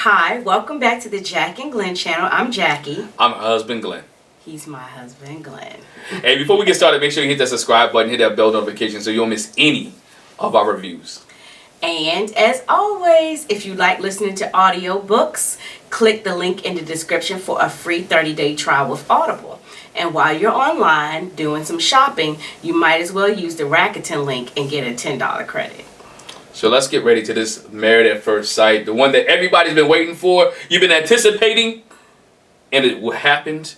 Hi, welcome back to the Jack and Glenn channel. I'm Jackie. I'm her husband, Glenn. He's my husband, Glenn. Hey, before we get started, make sure you hit that subscribe button, hit that bell notification so you don't miss any of our reviews. And as always, if you like listening to audiobooks, click the link in the description for a free 30-day trial with Audible. And while you're online doing some shopping, you might as well use the Rakuten link and get a $10 credit. So let's get ready to this Married at First Sight, the one that everybody's been waiting for, you've been anticipating, and it happened,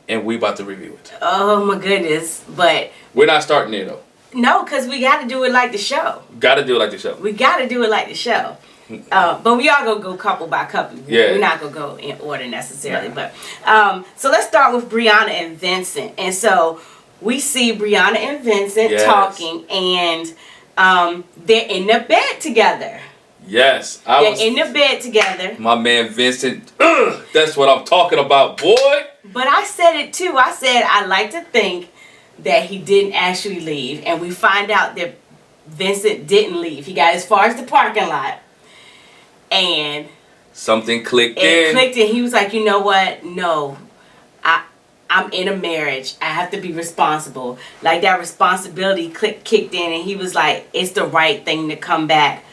and we about to review it. Oh my goodness, but... We're not starting there though. No, because we got to do it like the show. Got to do it like the show. We got to do it like the show. But we are going to go couple by couple. Yeah. We're not going to go in order necessarily. Nah. But so let's start with Brianna and Vincent. And so we see Brianna and Vincent talking, and they're in the bed together. Yes. They're in the bed together. My man Vincent, that's what I'm talking about, boy. But I said it too. I said I like to think that he didn't actually leave, and we find out that Vincent didn't leave. He got as far as the parking lot, and something clicked in. Clicked in. He was like, you know what? No, I'm in a marriage. I have to be responsible. Like that responsibility kicked in, and he was like, it's the right thing to come back.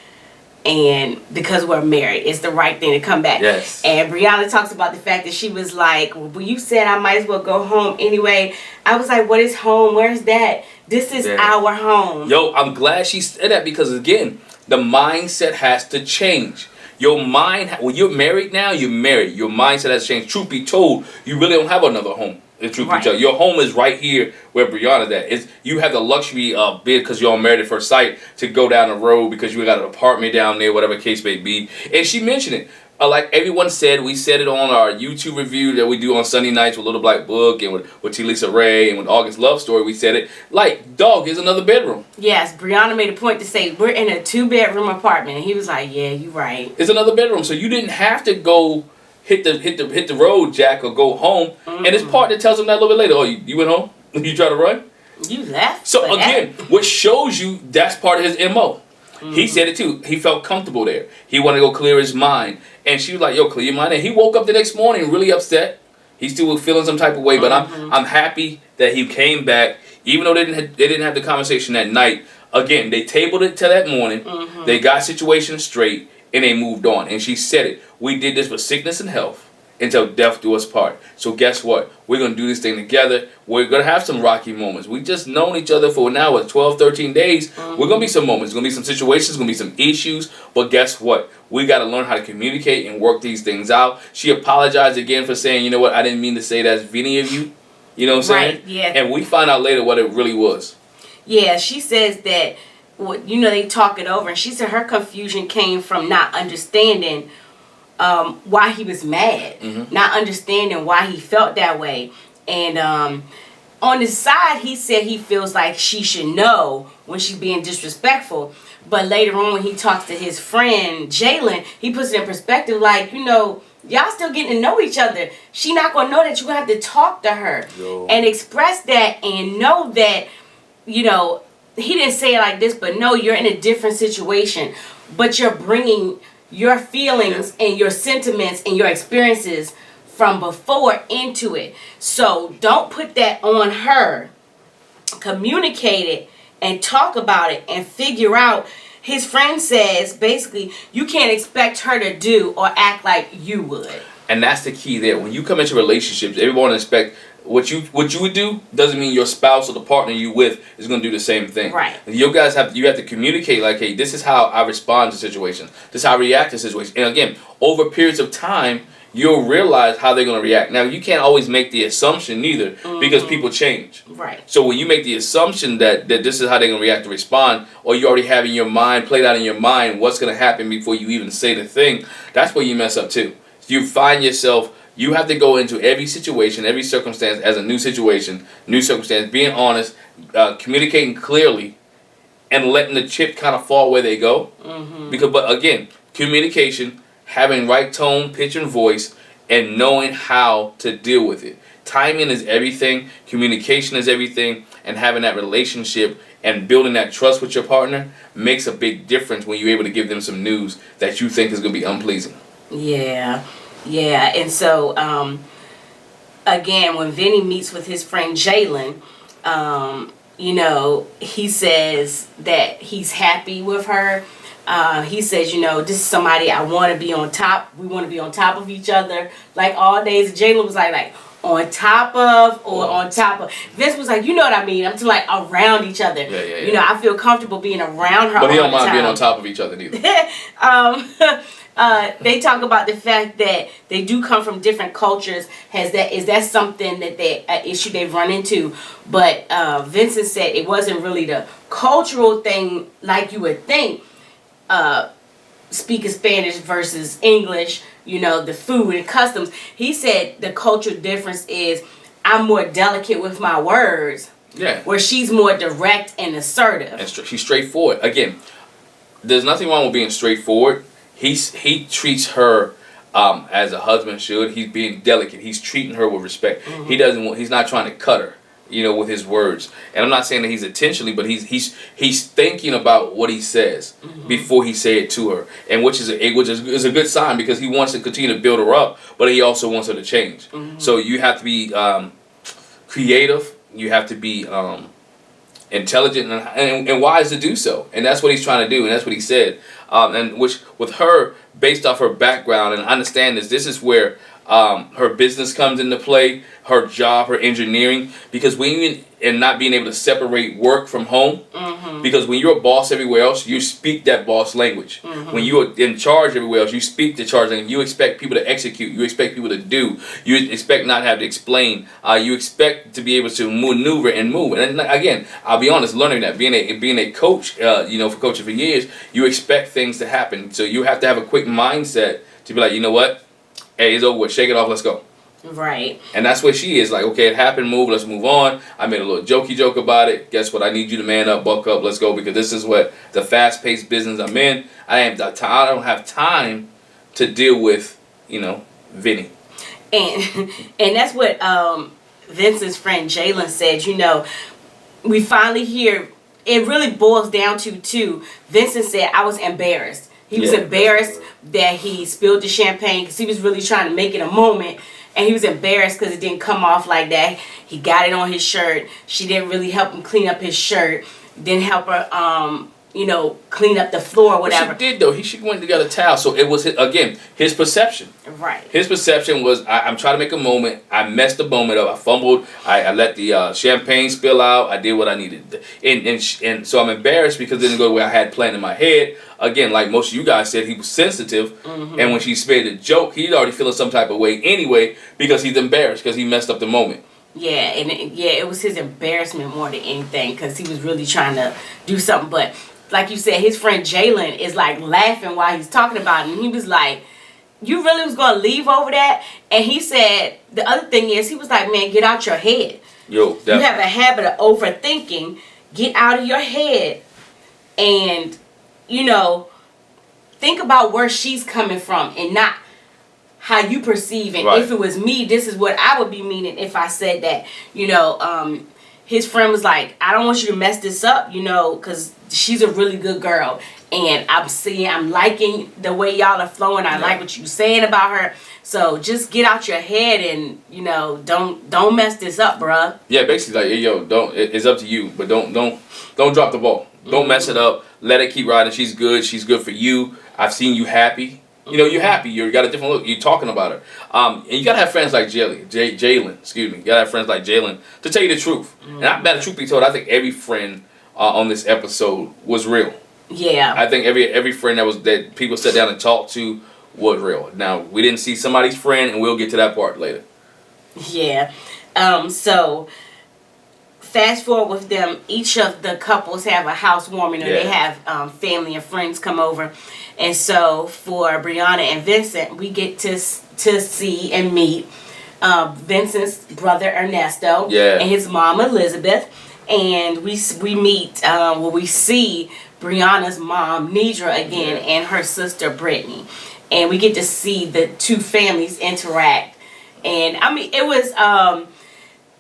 And because we're married, it's the right thing to come back. Yes. And Brianna talks about the fact that she was like, well, you said I might as well go home anyway. I was like, what is home? Where's that? This is our home. Yo, I'm glad she said that because, again, the mindset has to change. Your mind, when you're married now, you're married. Your mindset has changed. Truth be told, you really don't have another home. Truth be told, your home is right here where Brianna's at. You have the luxury of being, because you're all married at first sight, to go down the road because you got an apartment down there, whatever case may be. And she mentioned it. Like everyone said, we said it on our YouTube review that we do on Sunday nights with Little Black Book and with T. Lisa Ray and with August Love Story. We said it like, dog, here's another bedroom. Yes, Brianna made a point to say we're in a 2-bedroom apartment, and he was like, yeah, you're right. It's another bedroom, so you didn't have to go hit the road, Jack, or go home. Mm-hmm. And his partner tells him that a little bit later. Oh, you went home? You tried to run? You left. So again, what shows you that's part of his MO. Mm-hmm. He said it too. He felt comfortable there. He wanted to go clear his mind. And she was like, yo, clear your mind. And he woke up the next morning really upset. He still was feeling some type of way. But I'm happy that he came back. Even though they didn't have the conversation that night. Again, they tabled it till that morning. Mm-hmm. They got situations straight. And they moved on. And she said it. We did this for sickness and health until death do us part. So guess what? We're going to do this thing together. We're going to have some rocky moments. We just known each other for now, 12, 13 days. Mm-hmm. We're going to be some moments. There's going to be some situations. Going to be some issues. But guess what? We got to learn how to communicate and work these things out. She apologized again for saying, you know what? I didn't mean to say that as any of you. You know what I'm saying? Right, yeah. And we find out later what it really was. Yeah, she says that, they talk it over. And she said her confusion came from not understanding why he was mad, not understanding why he felt that way. And on the side, he said he feels like she should know when she's being disrespectful. But later on, when he talks to his friend Jalen, he puts it in perspective like, y'all still getting to know each other. She not going to know that. You have to talk to her and express that and know that, he didn't say it like this, but no, you're in a different situation. But you're bringing your feelings and your sentiments and your experiences from before into it. So don't put that on her. Communicate it and talk about it and figure out. His friend says, basically, you can't expect her to do or act like you would. And that's the key there. When you come into relationships, everyone expects what you would do doesn't mean your spouse or the partner you with is going to do the same thing. Right. You guys have to communicate like, hey, this is how I respond to situations. This is how I react to situations. And again, over periods of time, you'll realize how they're going to react. Now, you can't always make the assumption either because people change. Right. So when you make the assumption that this is how they're going to react to respond, or you already have in your mind, played out in your mind what's going to happen before you even say the thing, that's where you mess up too. You find yourself, you have to go into every situation, every circumstance as a new situation, new circumstance, being honest, communicating clearly, and letting the chip kind of fall where they go. But again, communication, having right tone, pitch, and voice, and knowing how to deal with it. Timing is everything, communication is everything, and having that relationship and building that trust with your partner makes a big difference when you're able to give them some news that you think is going to be unpleasing. Yeah. Yeah. And so, again, when Vinny meets with his friend Jalen, you know, he says that he's happy with her. He says, you know, this is somebody I want to be on top. We want to be on top of each other, like all days. Jalen was like on top of or on top of. Vince was like, you know what I mean? I'm to like around each other. Yeah. You know, I feel comfortable being around her. But he all don't the mind time. being on top of each other neither. They talk about the fact that they do come from different cultures. Is that something that issue they've run into? But Vincent said it wasn't really the cultural thing like you would think. Speaking Spanish versus English, you know, the food and customs. He said the cultural difference is I'm more delicate with my words. Yeah. Where she's more direct and assertive. And she's straightforward. Again, there's nothing wrong with being straightforward. He treats her as a husband should. He's being delicate. He's treating her with respect. Mm-hmm. He's not trying to cut her, you know, with his words. And I'm not saying that he's intentionally, but he's thinking about what he says before he say it to her, and which is a good sign, because he wants to continue to build her up, but he also wants her to change. Mm-hmm. So you have to be creative. You have to be intelligent and wise to do so, and that's what he's trying to do, and that's what he said. And which with her, based off her background, and understand this is where her business comes into play, her job, her engineering, because and not being able to separate work from home, because when you're a boss everywhere else, you speak that boss language. When you're in charge everywhere else, you speak the charge language. You expect people to execute. You expect people to do. You expect not to have to explain. You expect to be able to maneuver and move. And again, I'll be honest, learning that, being a coach, you know, for coaching for years, you expect things to happen. So you have to have a quick mindset to be like, you know what? Hey, it's over with. Shake it off. Let's go. Right. And that's what she is. Like, okay, it happened. Move. Let's move on. I made a little jokey joke about it. Guess what? I need you to man up, buck up. Let's go, because this is what the fast-paced business I'm in. I don't have time to deal with, you know, Vinny. And that's what Vincent's friend Jalen said. You know, we finally hear. It really boils down to Vincent said, I was embarrassed. He was embarrassed that he spilled the champagne because he was really trying to make it a moment. And he was embarrassed because it didn't come off like that. He got it on his shirt. She didn't really help him clean up his shirt. Didn't help her, you know, clean up the floor or whatever. But she did, though. She went to get a towel. So it was, his perception. Right. His perception was, I'm trying to make a moment. I messed the moment up. I fumbled. I let the champagne spill out. I did what I needed. And so I'm embarrassed because it didn't go the way I had planned in my head. Again, like most of you guys said, he was sensitive. And when she made a joke, he's already feeling some type of way anyway, because he's embarrassed because he messed up the moment. Yeah, and it was his embarrassment more than anything, because he was really trying to do something. But like you said, his friend Jalen is like laughing while he's talking about it. And he was like, you really was going to leave over that? And he said, the other thing is, he was like, man, get out your head. Yo, definitely. You have a habit of overthinking. Get out of your head and, you know, think about where she's coming from and not how you perceive it. Right. If it was me, this is what I would be meaning if I said that. You know, his friend was like, I don't want you to mess this up, you know, because she's a really good girl. And I'm liking the way y'all are flowing. I like what you're saying about her. So just get out your head and, you know, don't mess this up, bruh. Yeah, basically like, hey, yo, it's up to you, but don't drop the ball. Don't mess it up. Let it keep riding. She's good. She's good for you. I've seen you happy. You know, you're happy. You got a different look. You're talking about her. And you got to have friends like Jalen. Excuse me. You got to have friends like Jalen to tell you the truth. And I bet the truth be told, I think every friend on this episode was real. Yeah. I think every friend that people sat down and talked to was real. Now, we didn't see somebody's friend, and we'll get to that part later. Yeah. So fast forward with them, each of the couples have a housewarming, or they have family and friends come over. And so for Brianna and Vincent, we get to see and meet Vincent's brother Ernesto and his mom Elizabeth. And we meet, we see Brianna's mom Nidra again and her sister Brittany. And we get to see the two families interact. And I mean, it was,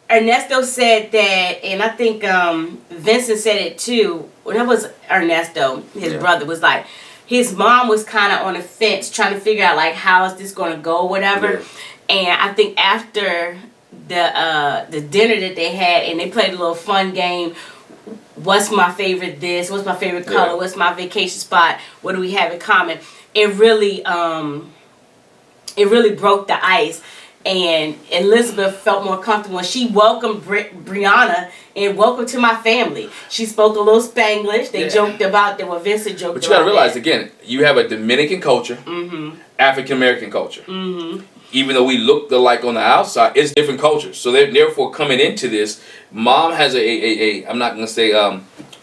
Ernesto said that, and I think Vincent said it too. Well, that was Ernesto, his brother, was like, his mom was kind of on the fence, trying to figure out like how is this going to go, whatever. Yeah. And I think after the dinner that they had, and they played a little fun game. What's my favorite this? What's my favorite color? Yeah. What's my vacation spot? What do we have in common? It really broke the ice, and Elizabeth felt more comfortable. And she welcomed Brianna and welcome to my family. She spoke a little Spanglish. They joked about that. What Vincent joked about. But you got to realize again, you have a Dominican culture, African American culture. Even though we look alike on the outside, it's different cultures. So therefore, coming into this, mom has I'm not gonna say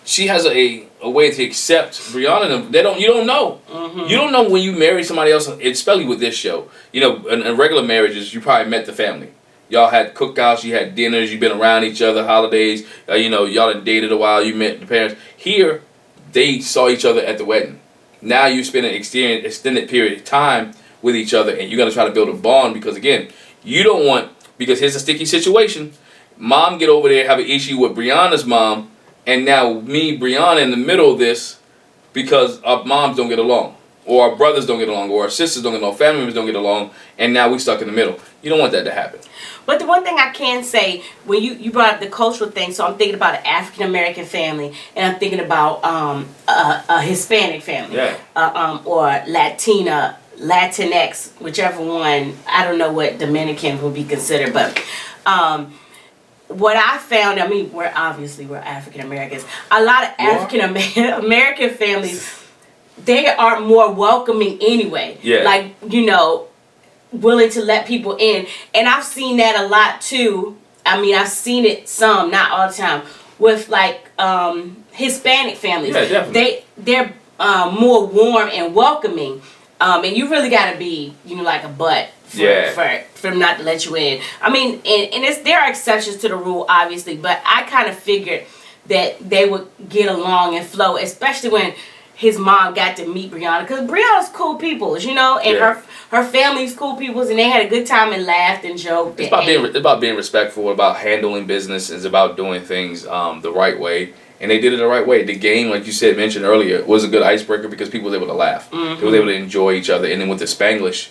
she has a way to accept Brianna. You don't know. You don't know when you marry somebody else, especially with this show. You know, in regular marriages, you probably met the family. Y'all had cookouts, you had dinners, you've been around each other, holidays. You know, y'all had dated a while. You met the parents. Here, they saw each other at the wedding. Now you spend an extended period of time with each other, and you're going to try to build a bond, because again, you don't want, because here's a sticky situation, mom get over there, have an issue with Brianna's mom, and now me, Brianna, in the middle of this, because our moms don't get along, or our brothers don't get along, or our sisters don't get along, family members don't get along, and now we stuck in the middle. You don't want that to happen. But the one thing I can say, when you brought up the cultural thing, so I'm thinking about an African American family, and I'm thinking about a Hispanic family, or Latinx, whichever one. I don't know what Dominican would be considered, but what I found, I mean, we're African Americans. A lot of African American families, they are more welcoming anyway. Yeah. Like, you know, willing to let people in. And I've seen that a lot too. I mean, I've seen it some, not all the time, with like Hispanic families. Yeah, definitely. They're more warm and welcoming. And you really got to be, you know, like a butt for them not to let you in. I mean, and there are exceptions to the rule, obviously, but I kind of figured that they would get along and flow, especially when his mom got to meet Brianna, because Brianna's cool people, you know, and her family's cool people, and they had a good time and laughed and joked. It's about being respectful, about handling business, it's about doing things the right way. And they did it the right way. The game, like you mentioned earlier, was a good icebreaker because people were able to laugh. They were able to enjoy each other. And then with the Spanglish,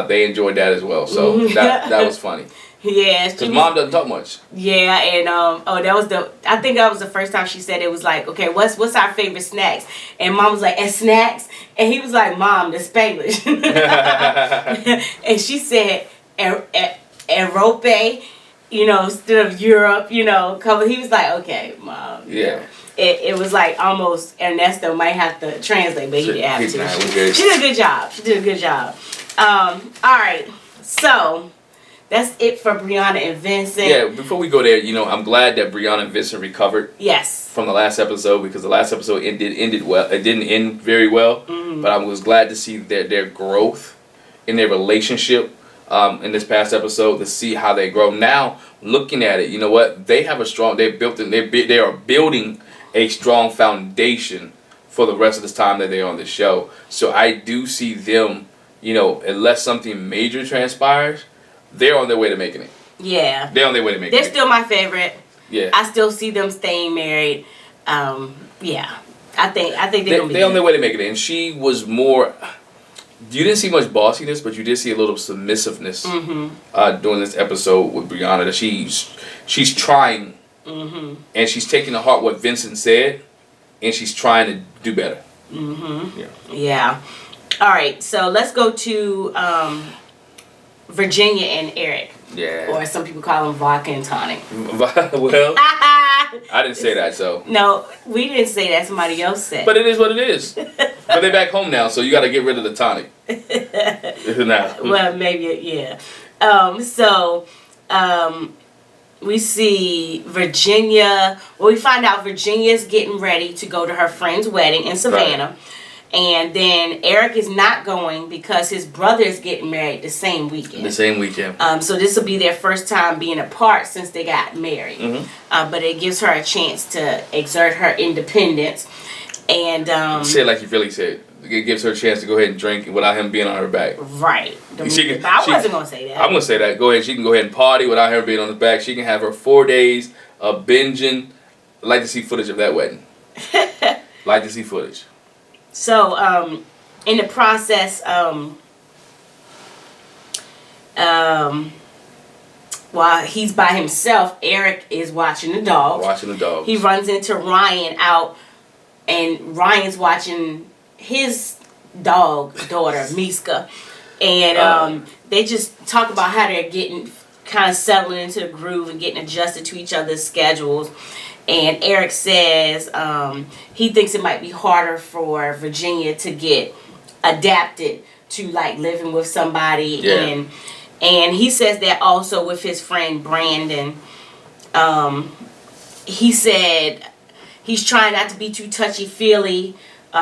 they enjoyed that as well. So that was funny. Yeah. Because mom doesn't talk much. Yeah, and I think that was the first time she said it, was like, okay, what's our favorite snacks? And mom was like, and snacks? And he was like, mom, the Spanglish. And she said, Europe, you know, instead of Europe, you know, he was like, okay, mom. Yeah. It was like almost Ernesto might have to translate, but he didn't have to. She did a good job. All right, so that's it for Brianna and Vincent. Yeah, before we go there, you know, I'm glad that Brianna and Vincent recovered. Yes. From the last episode, because the last episode ended well. It didn't end very well, but I was glad to see their growth in their relationship. In this past episode, to see how they grow. Now, looking at it, you know what? They have they are building a strong foundation for the rest of this time that they're on the show. So I do see them, you know, unless something major transpires, they're on their way to making it. Yeah. They're on their way to making it. They're still my favorite. Yeah. I still see them staying married. Yeah. I think they're gonna be. They're on their way to making it, and she was more. You didn't see much bossiness, but you did see a little submissiveness during this episode with Brianna. That she's trying, and she's taking to heart what Vincent said, and she's trying to do better. Yeah. All right, so let's go to Virginia and Eric. Yeah. Or some people call them vodka and tonic. Well, I didn't say that, so. No, we didn't say that. Somebody else said. But it is what it is. But they're back home now, so you got to get rid of the tonic. Now. Well, maybe, yeah. We see Virginia. Well, we find out Virginia's getting ready to go to her friend's wedding in Savannah. Right. And then Eric is not going because his brother is getting married the same weekend. So this will be their first time being apart since they got married. But it gives her a chance to exert her independence. And say it like you really said. It gives her a chance to go ahead and drink without him being on her back. Right. I wasn't going to say that. I'm going to say that. Go ahead. She can go ahead and party without her being on his back. She can have her 4 days of binging. I'd like to see footage of that wedding. Like to see footage. So, in the process, while he's by himself, Eric is watching the dogs. He runs into Ryan out, and Ryan's watching his daughter, Miska. And they just talk about how they're getting kind of settling into the groove and getting adjusted to each other's schedules. And Eric says he thinks it might be harder for Virginia to get adapted to like living with somebody. Yeah. And he says that also with his friend Brandon. He said he's trying not to be too touchy-feely.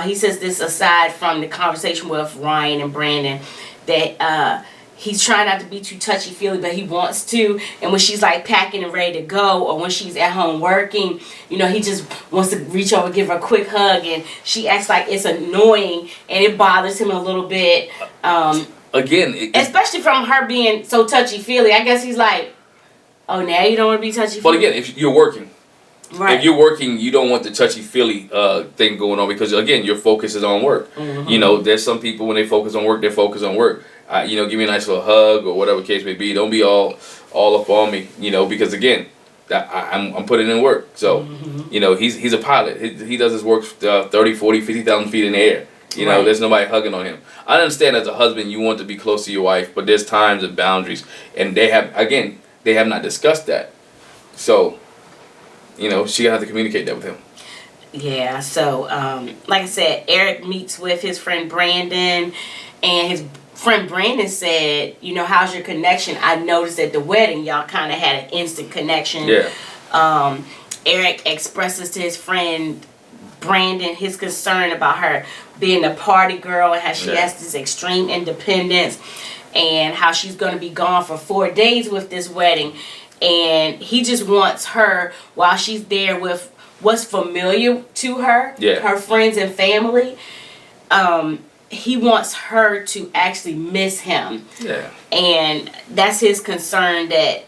He says this aside from the conversation with Ryan and Brandon, that he's trying not to be too touchy-feely, but he wants to. And when she's like packing and ready to go, or when she's at home working, you know, he just wants to reach over and give her a quick hug, and she acts like it's annoying and it bothers him a little bit. Again, especially from her being so touchy-feely. I guess he's like, oh, now you don't want to be touchy-feely? But again, if you're working. Right. If you're working, you don't want the touchy-feely thing going on, because, again, your focus is on work. Mm-hmm. You know, there's some people, when they focus on work, they're focused on work. You know, give me a nice little hug or whatever the case may be. Don't be all up on me, you know, because, again, I'm putting in work. So, you know, he's a pilot. He does his work 30, 40, 50,000 feet in the air. You know, there's nobody hugging on him. I understand as a husband you want to be close to your wife, but there's times and boundaries. And they have not discussed that. So, you know, she have to communicate that with him. Yeah, so, like I said, Eric meets with his friend Brandon, and his friend Brandon said, you know, how's your connection? I noticed at the wedding y'all kind of had an instant connection. Yeah. Eric expresses to his friend Brandon his concern about her being a party girl and how she has this extreme independence, and how she's going to be gone for 4 days with this wedding. And he just wants her, while she's there with what's familiar to her, her friends and family, he wants her to actually miss him. Yeah. And that's his concern, that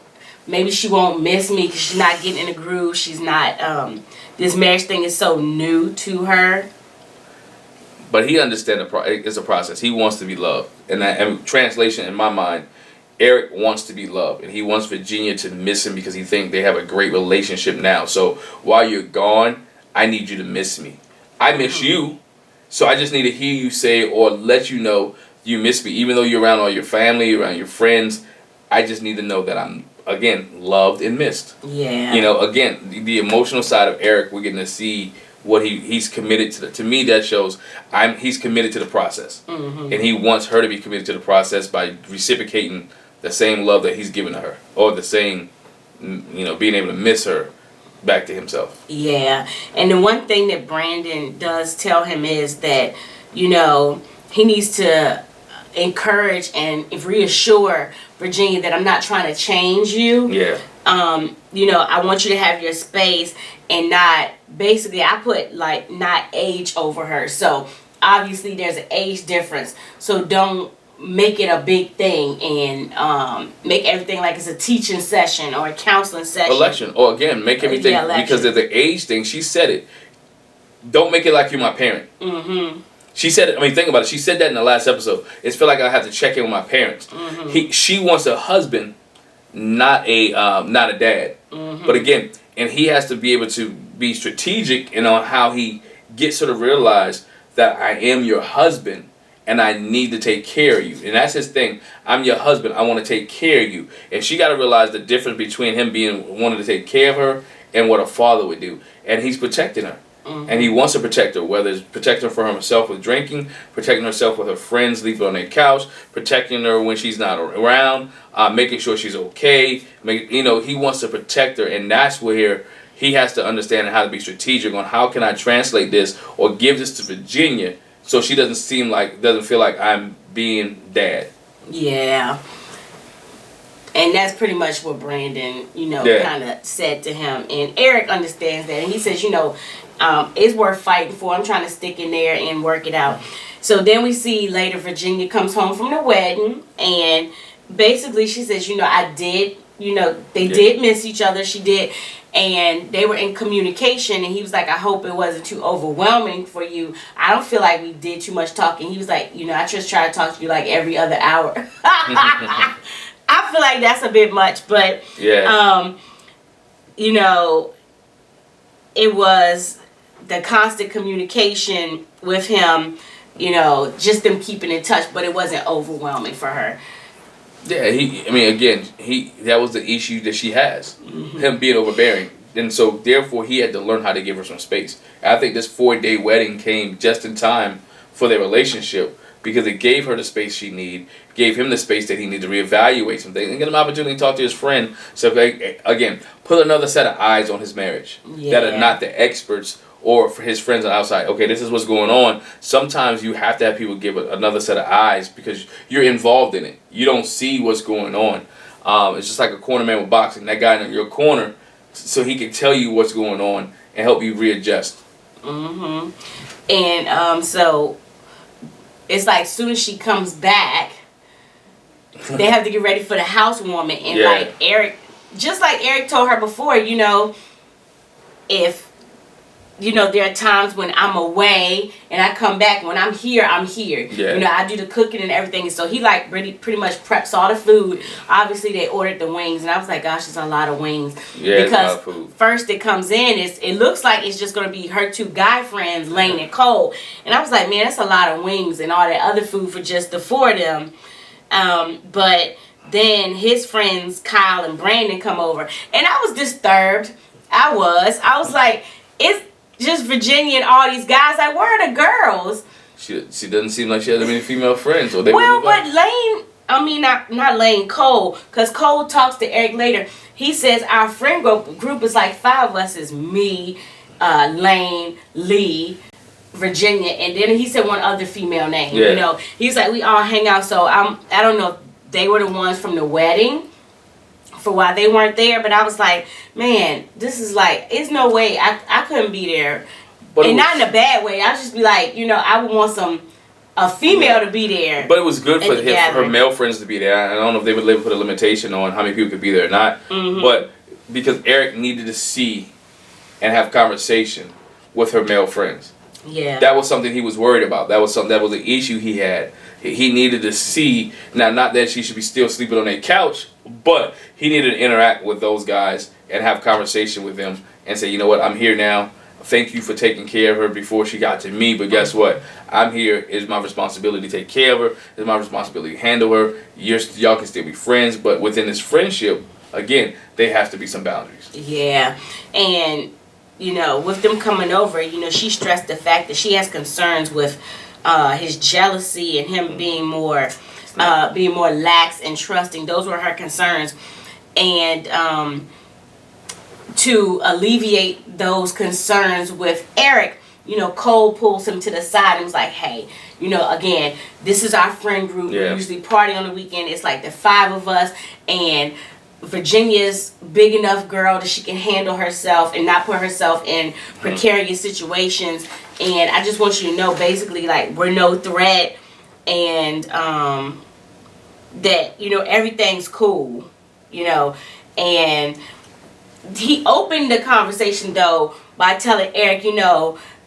maybe she won't miss me because she's not getting in the groove. She's not, this marriage thing is so new to her. But he understands it's a process. He wants to be loved. And translation, in my mind, Eric wants to be loved, and he wants Virginia to miss him because he thinks they have a great relationship now. So while you're gone, I need you to miss me. I miss you, so I just need to hear you say or let you know you miss me. Even though you're around all your family, around your friends, I just need to know that I'm, again, loved and missed. Yeah. You know, again, the emotional side of Eric, we're getting to see what he's committed to. To me, that shows he's committed to the process. And he wants her to be committed to the process by reciprocating the same love that he's given to her, or the same, you know, being able to miss her back to himself. Yeah. And the one thing that Brandon does tell him is that, you know, he needs to encourage and reassure Virginia that I'm not trying to change you. Yeah. You know, I want you to have your space, and not, basically I put like not age over her. So obviously there's an age difference. So don't make it a big thing and make everything like it's a teaching session or a counseling session. Or again, make everything, because of the age thing, she said it. Don't make it like you're my parent. She said it, I mean, think about it. She said that in the last episode. It's feel like I have to check in with my parents. She wants a husband, not a dad. But again, and he has to be able to be strategic and on how he gets her to realize that I am your husband and I need to take care of you. And that's his thing. I'm your husband. I want to take care of you. And she got to realize the difference between him wanting to take care of her and what a father would do. And he's protecting her. And he wants to protect her, whether it's protecting her from herself with drinking, protecting herself with her friends, sleeping on their couch, protecting her when she's not around, making sure she's okay. You know, he wants to protect her, and that's where he has to understand how to be strategic on how can I translate this or give this to Virginia so she doesn't feel like I'm being dad. Yeah. And that's pretty much what Brandon, you know, kind of said to him. And Eric understands that. And he says, you know, it's worth fighting for. I'm trying to stick in there and work it out. So then we see later Virginia comes home from the wedding. And basically she says, you know, I did, you know, they did miss each other. She did. and they were in communication, and he was like, I hope it wasn't too overwhelming for you. I don't feel like we did too much talking. He was like, I just try to talk to you like every other hour. I feel like that's a bit much, but it was the constant communication with him, just them keeping in touch, but it wasn't overwhelming for her. Yeah, that was the issue that she has. Him being overbearing. And so, therefore, he had to learn how to give her some space. And I think this 4-day wedding came just in time for their relationship because it gave her the space she needed, gave him the space that he needed to reevaluate some things, and get him an opportunity to talk to his friend. So, again, put another set of eyes on his marriage that are not the experts or for his friends on the outside. Okay, this is what's going on. Sometimes you have to have people give another set of eyes because you're involved in it. You don't see what's going on. It's just like a corner man with boxing. That guy in your corner, so he can tell you what's going on and help you readjust. And so it's like as soon as she comes back, they have to get ready for the housewarming. And like Eric told her before, if there are times when I'm away and I come back. When I'm here, I'm here. Yeah. I do the cooking and everything. And so he pretty much preps all the food. Obviously, they ordered the wings, and I was like, gosh, it's a lot of wings. Yeah, because it's a lot of food. First it comes in, it looks like it's just gonna be her 2 guy friends, Lane and Cole. And I was like, man, that's a lot of wings and all that other food for just the 4 of them. But then his friends Kyle and Brandon come over, and I was disturbed. I was like, it's just Virginia and all these guys. Like, where are the girls? She doesn't seem like she has many female friends. Or but Lane, not Lane, Cole, because Cole talks to Eric later. He says our friend group is like 5 of us. Is me, Lane, Lee, Virginia, and then he said one other female name. He's like, we all hang out. So I don't know if they were the ones from the wedding for why they weren't there, but I was like, man, this is like, it's no way I couldn't be there. And not in a bad way. I'd just be like, I would want a female to be there. But it was good for her male friends to be there. I don't know if they would put a limitation on how many people could be there or not. But because Eric needed to see and have conversation with her male friends. Yeah. That was something he was worried about. That was an issue he had. He needed to see, now not that she should be still sleeping on a couch, but he needed to interact with those guys and have conversation with them and say, you know what, I'm here now. Thank you for taking care of her before she got to me, but guess what? I'm here. It's my responsibility to take care of her. It's my responsibility to handle her. Y'all can still be friends, but within this friendship, again, there has to be some boundaries. Yeah, and with them coming over, she stressed the fact that she has concerns with his jealousy and him being more lax and trusting. Those were her concerns, and to alleviate those concerns with Eric, Cole pulls him to the side and was like, hey, again, this is our friend group. We usually party on the weekend. It's like the 5 of us, and Virginia's big enough girl that she can handle herself and not put herself in precarious situations. And I just want you to know, basically, like, we're no threat, and that everything's cool, and he opened the conversation though by telling Eric,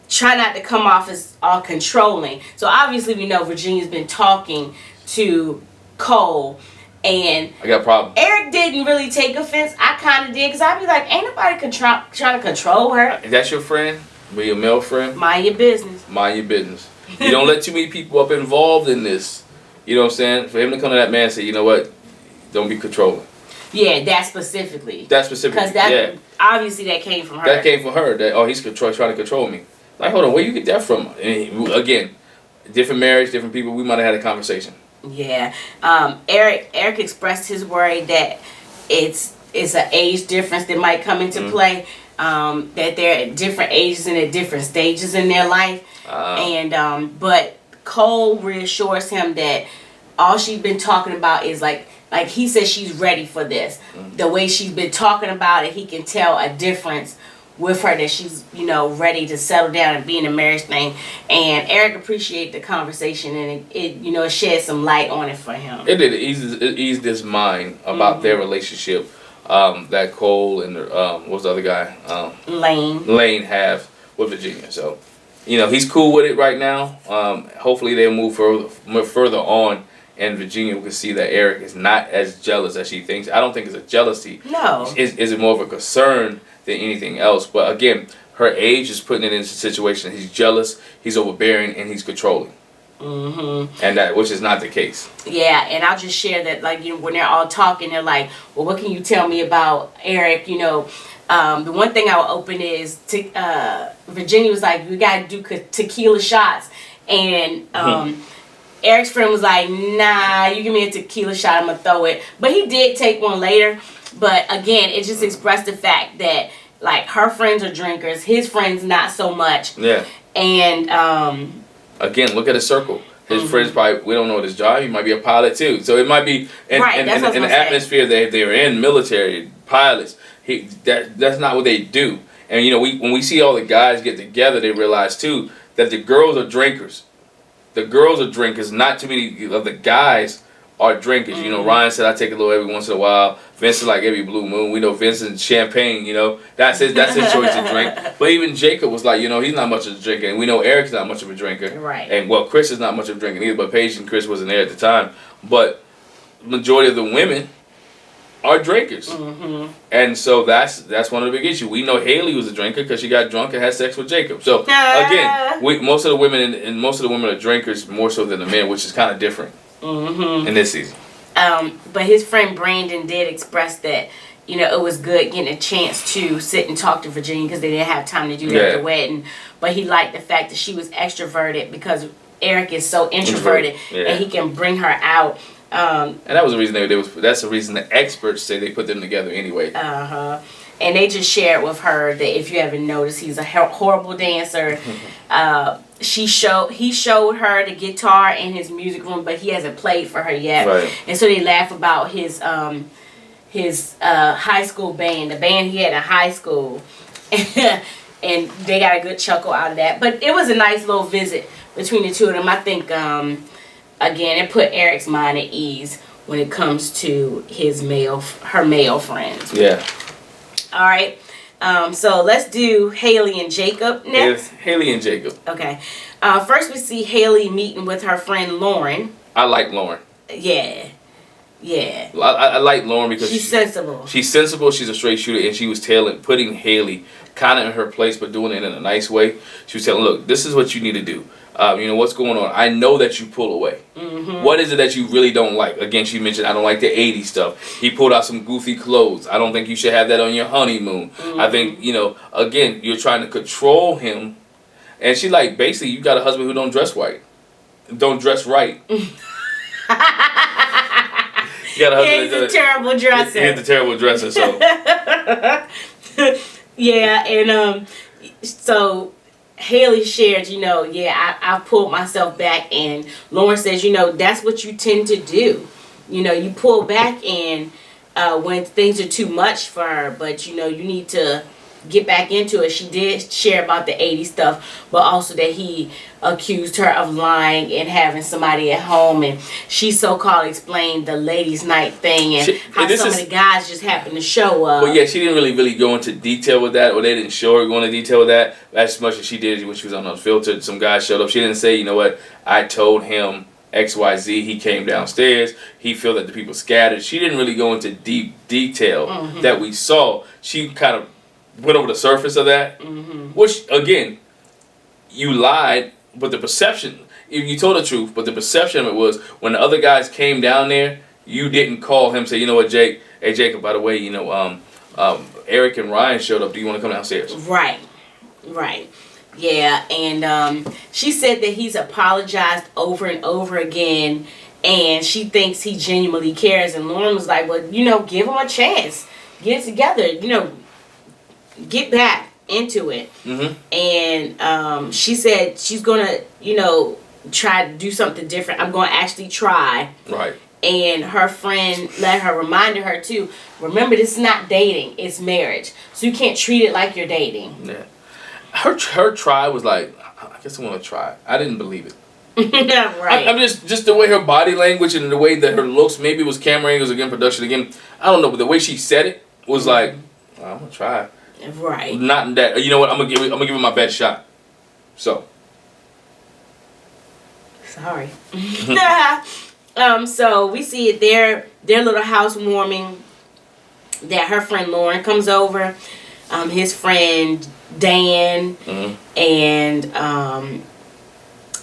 try not to come off as all controlling. So obviously we know Virginia's been talking to Cole, and I got a problem. Eric didn't really take offense. I kind of did, because I'd be like, ain't nobody trying to control her. Is that your friend? Be your male friend? Mind your business. Mind your business. You don't let too many people up involved in this. You know what I'm saying? For him to come to that man and say, you know what, don't be controlling. Yeah, that specifically. Because obviously that came from her. That came from her. That he's trying to control me. Like, hold on, where you get that from? And again, different marriage, different people. We might have had a conversation. Yeah. Eric expressed his worry that it's an age difference that might come into play. That they're at different ages and at different stages in their life. But Cole reassures him that all she's been talking about is like he says she's ready for this. The way she's been talking about it, he can tell a difference with her, that she's ready to settle down and be in a marriage thing. And Eric appreciated the conversation, and it shed some light on it for him. It did. It eased his mind about their relationship. that Cole and what was the other guy? Lane have with Virginia. So, he's cool with it right now. Hopefully they'll move further on, and Virginia can see that Eric is not as jealous as she thinks. I don't think it's a jealousy. No. Is it more of a concern than anything else? But again, her age is putting it in a situation. He's jealous, he's overbearing, and he's controlling. And which is not the case. Yeah, and I'll just share that, like, when they're all talking, they're like, well, what can you tell me about Eric? The one thing I'll open is Virginia was like, we gotta do tequila shots, and Eric's friend was like, nah, you give me a tequila shot, I'm gonna throw it. But he did take one later. But again, it just expressed the fact that, like, her friends are drinkers, his friends not so much. Yeah. And again, look at his circle. His friends probably, we don't know his job. He might be a pilot too. So it might be in the atmosphere that they're in, military pilots. That's not what they do. And when we see all the guys get together, they realize too that the girls are drinkers. The girls are drinkers. Not too many of the guys are drinkers. Ryan said I take a little every once in a while. Vincent like every blue moon. We know Vincent champagne. That's his choice to drink. But even Jacob was like, he's not much of a drinker, and we know Eric's not much of a drinker. Right. And Chris is not much of a drinker either. But Paige and Chris wasn't there at the time. But majority of the women are drinkers. And so that's one of the big issues. We know Hayley was a drinker because she got drunk and had sex with Jacob. So again, most of the women and most of the women are drinkers more so than the men, which is kind of different in this season. But his friend Brandon did express that, it was good getting a chance to sit and talk to Virginia because they didn't have time to do that at the wedding. But he liked the fact that she was extroverted because Eric is so introverted and he can bring her out. And that was the reason that's the reason the experts say they put them together anyway. And they just shared with her that if you haven't noticed, he's a horrible dancer. He showed her the guitar in his music room, but he hasn't played for her yet. Right. And so they laugh about his high school band, the band he had in high school, and they got a good chuckle out of that. But it was a nice little visit between the two of them. I think again, it put Eric's mind at ease when it comes to her male friends. Yeah. All right. So let's do Hayley and Jacob next. Hayley and Jacob. Okay. First we see Hayley meeting with her friend Lauren. I like Lauren. Yeah. I like Lauren because she's sensible. She's sensible. She's a straight shooter, and she was putting Hayley kind of in her place, but doing it in a nice way. She was telling, look, this is what you need to do. What's going on? I know that you pull away. What is it that you really don't like? Again, she mentioned, I don't like the 80s stuff. He pulled out some goofy clothes. I don't think you should have that on your honeymoon. I think, again, you're trying to control him. And she like, basically, you got a husband who don't dress right. Don't dress right. He's a terrible dresser. He's a terrible dresser, so. Yeah, and so Hayley shared, I pulled myself back, and Lauren says, that's what you tend to do. You pull back in when things are too much for her, but you need to get back into it. She did share about the 80s stuff, but also that he accused her of lying and having somebody at home, and she so-called explained the ladies' night thing and how some of the guys just happened to show up. Well, yeah, she didn't really go into detail with that, or they didn't show her going into detail with that as much as she did when she was on Unfiltered. Some guys showed up. She didn't say, I told him XYZ, he came downstairs, he felt that the people scattered. She didn't really go into deep detail that we saw. She kind of went over the surface of that, which, again, you lied, but the perception, you told the truth, but the perception of it was when the other guys came down there, you didn't call him, say, hey, Jacob, by the way, Eric and Ryan showed up. Do you want to come downstairs? Right. Yeah, and she said that he's apologized over and over again, and she thinks he genuinely cares, and Lauren was like, well, give him a chance. Get it together, get back into it. And she said she's gonna try to do something different. I'm gonna actually try. Right. And her friend reminded her too, remember, this is not dating, it's marriage, so you can't treat it like you're dating. Yeah. Her try was like, I guess I want to try. I didn't believe it. Right. I'm just the way her body language and the way that her looks, maybe it was camera angles again, production again, I don't know, but the way she said it, was like, well, I'm gonna try. Right. Not that. You know what? I'm gonna give it my best shot. So. Sorry. So we see it their little housewarming that her friend Lauren comes over, his friend Dan, and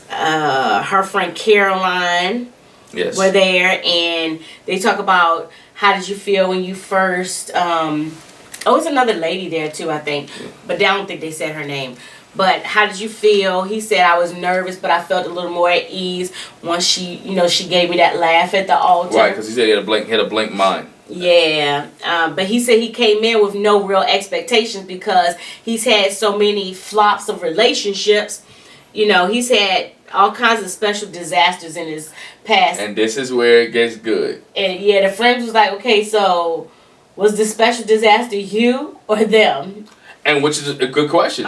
her friend Caroline were there, and they talk about how did you feel when you first it's another lady there too, I think, but I don't think they said her name. But how did you feel? He said, I was nervous, but I felt a little more at ease once she gave me that laugh at the altar. Right, because he said he had a blank mind. Yeah, but he said he came in with no real expectations because he's had so many flops of relationships. He's had all kinds of special disasters in his past. And this is where it gets good. And yeah, the friends was like, okay, so was the special disaster you or them? And which is a good question.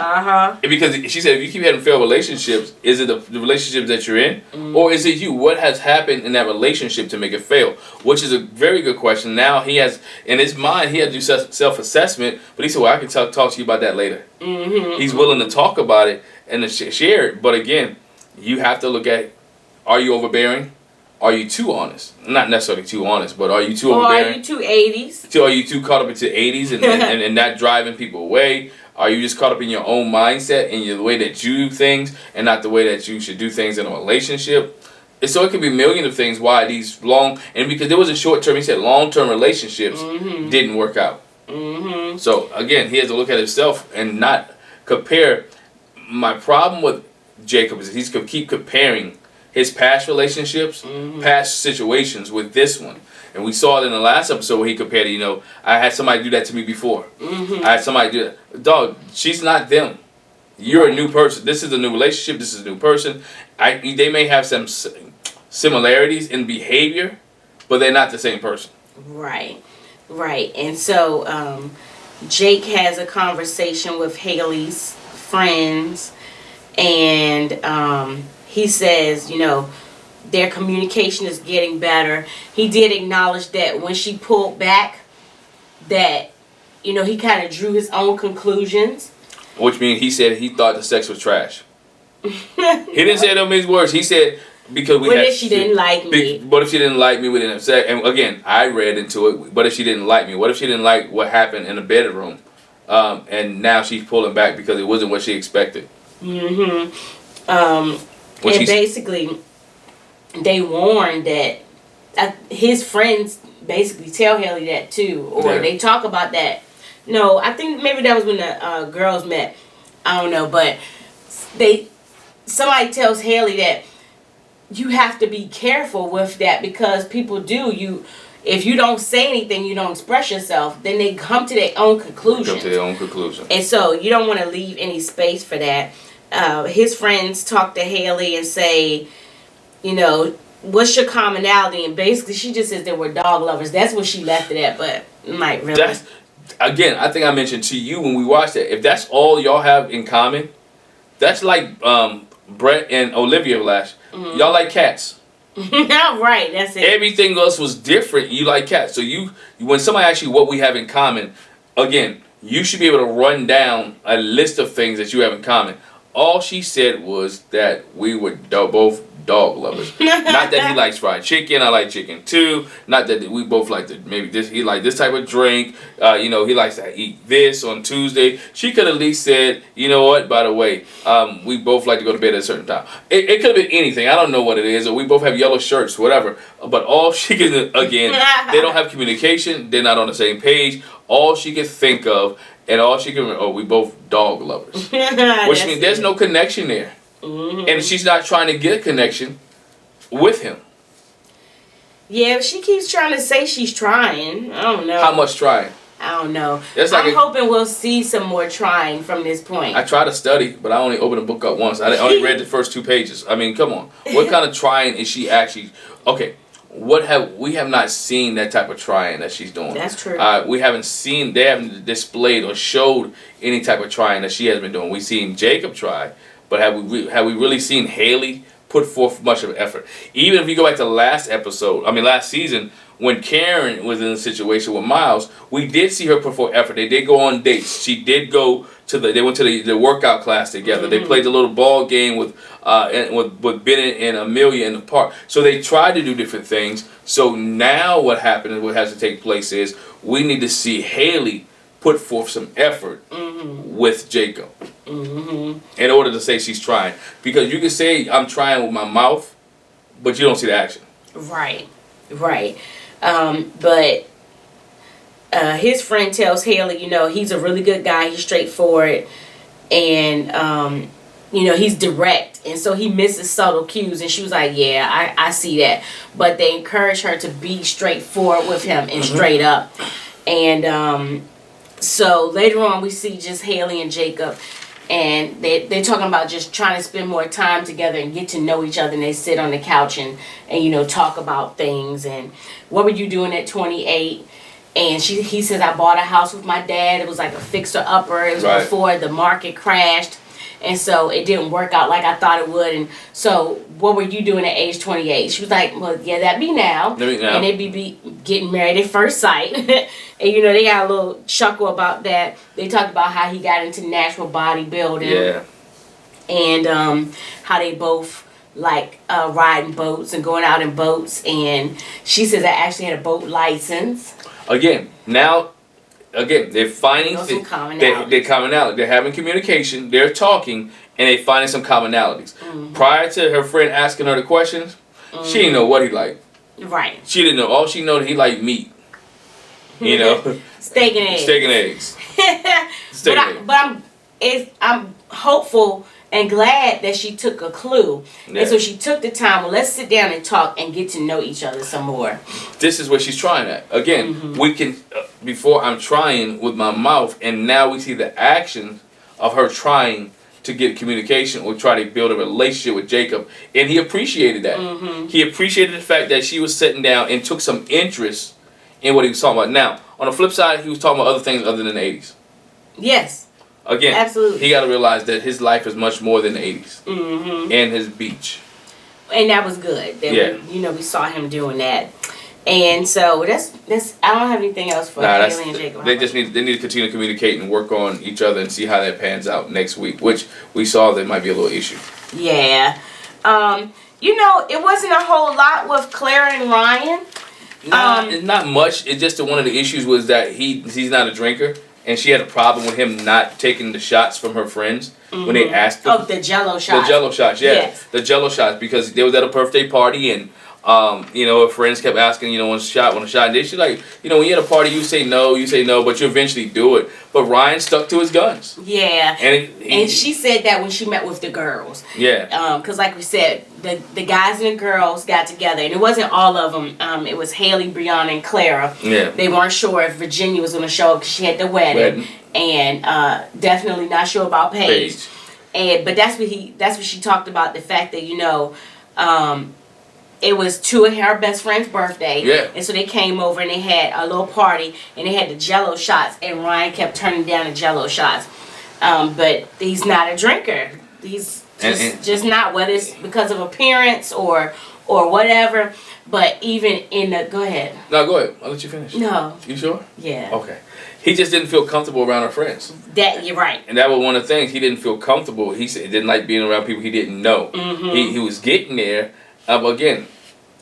Because she said, if you keep having failed relationships, is it the relationship that you're in? Or is it you? What has happened in that relationship to make it fail? Which is a very good question. Now he has, in his mind, he had to do self-assessment. But he said, well, I can talk to you about that later. He's willing to talk about it and to share it. But again, you have to look at, are you overbearing? Are you too honest? Not necessarily too honest, but are you too overbearing? Or are you too 80s? Are you too caught up into 80s and not driving people away? Are you just caught up in your own mindset and the way that you do things and not the way that you should do things in a relationship? And so it could be a million of things why these because there was a short term, he said long-term relationships didn't work out. So again, he has to look at himself and not compare. My problem with Jacob is he's going to keep comparing his past relationships, past situations with this one. And we saw it in the last episode where he compared it, I had somebody do that to me before. I had somebody do that. Dog, she's not them. You're a new person. This is a new relationship. This is a new person. They may have some similarities in behavior, but they're not the same person. Right. And so Jake has a conversation with Hayley's friends, and he says, their communication is getting better. He did acknowledge that when she pulled back, that, he kind of drew his own conclusions. Which means he said he thought the sex was trash. He didn't say those words. He said, because what if she didn't like me? What if she didn't like me? We didn't have sex. And again, I read into it. What if she didn't like me? What if she didn't like what happened in the bedroom? And now she's pulling back because it wasn't what she expected. And basically, they warned that his friends basically tell Hayley that too, or they talk about that. No, I think maybe that was when the girls met. I don't know, but somebody tells Hayley that you have to be careful with that because people do. If you don't say anything, you don't express yourself, then they come to their own conclusions. And so you don't want to leave any space for that. His friends talk to Hayley and say, what's your commonality? And basically she just says they were dog lovers. That's what she left it at, but like really. Again, I think I mentioned to you when we watched that, if that's all y'all have in common, that's like Brett and Olivia Lash. Y'all like cats. Right, that's it. Everything else was different. You like cats. So when somebody asks you what we have in common, again, you should be able to run down a list of things that you have in common. All she said was that we were both dog lovers. Not that he likes fried chicken. I like chicken too. Not that we both like he liked this type of drink. He likes to eat this on Tuesday. She could at least said, you know what, by the way, we both like to go to bed at a certain time. It could have been anything. I don't know what it is. Or we both have yellow shirts, whatever. But all she can, again, they don't have communication. They're not on the same page. All she can think of, and all she can, we both dog lovers. Which means there's no connection there. And she's not trying to get a connection with him. Yeah, she keeps trying to say she's trying. I don't know. How much trying? I don't know. I'm hoping we'll see some more trying from this point. I try to study, but I only opened the book up once. I only read the first 2 pages. I mean, come on. What kind of trying is she actually... Okay, we have not seen that type of trying that she's doing. That's true. We haven't seen... They haven't displayed or showed any type of trying that she has been doing. We've seen Jacob try, but have we really seen Hayley put forth much of an effort? Even if you go back to last season, when Karen was in a situation with Miles, we did see her put forth effort. They did go on dates. She did go to they went to the workout class together. They played the little ball game with Bennett and Amelia in the park. So they tried to do different things. So now what happened and what has to take place is we need to see Hayley put forth some effort with Jacob in order to say she's trying. Because you can say I'm trying with my mouth, but you don't see the action. Right. But his friend tells Hayley, you know, he's a really good guy. He's straightforward. And, you know, he's direct. And so he misses subtle cues. And she was like, yeah, I see that. But they encourage her to be straightforward with him and straight up. And so later on we see just Hayley and Jacob. And they're talking about just trying to spend more time together and get to know each other. And they sit on the couch and you know, talk about things. And what were you doing at 28? And he says, I bought a house with my dad. It was like a fixer-upper. It was before the market crashed. And so it didn't work out like I thought it would. And so what were you doing at age 28? She was like, well, yeah, that'd be now. And they'd be getting married at first sight. And, you know, they got a little chuckle about that. They talked about how he got into natural bodybuilding. Yeah. And how they both like riding boats and going out in boats. And she says I actually had a boat license. Again, they're finding they're commonality. They're having communication. They're talking, and they're finding some commonalities. Prior to her friend asking her the questions, she didn't know what he liked. Right. She didn't know. All she know that he liked meat. You know, steak and eggs. Steak and eggs. But I'm hopeful and glad that she took a clue. Yeah. And so she took the time. Well, let's sit down and talk and get to know each other some more. This is what she's trying at. Again, we can, before I'm trying with my mouth, and now we see the action of her trying to get communication or try to build a relationship with Jacob. And he appreciated that. He appreciated the fact that she was sitting down and took some interest in what he was talking about. Now, on the flip side, he was talking about other things other than the 80s. Yes. Again, absolutely. He got to realize that his life is much more than the 80s. And his beach. And that was good. We saw him doing that. And so that's I don't have anything else for Hayley and Jacob. They need to continue to communicate and work on each other and see how that pans out next week, which we saw there might be a little issue. Yeah. You know, it wasn't a whole lot with Clara and Ryan. Not much. It's just that one of the issues was that he's not a drinker. And she had a problem with him not taking the shots from her friends when they asked him. Oh, the Jello shots. The Jello shots, yeah. Yes. The Jello shots, because they was at a birthday party and, her friends kept asking, want a shot. And she's like, when you're at a party, you say no, but you eventually do it. But Ryan stuck to his guns. Yeah. And she said that when she met with the girls. Yeah. Because like we said, the guys and the girls got together. And it wasn't all of them. It was Hayley, Brianna, and Clara. Yeah. They weren't sure if Virginia was going to show up because she had the wedding. And definitely not sure about Paige. But that's what she talked about, the fact that, it was two of her best friend's birthday. Yeah. And so they came over and they had a little party and they had the Jello shots and Ryan kept turning down the Jello shots. But he's not a drinker. He's just not, whether it's because of appearance or whatever. But even in the... Go ahead. No, go ahead. I'll let you finish. No. You sure? Yeah. Okay. He just didn't feel comfortable around her friends. You're right. And that was one of the things. He didn't feel comfortable. He said he didn't like being around people he didn't know. He was getting there. But again,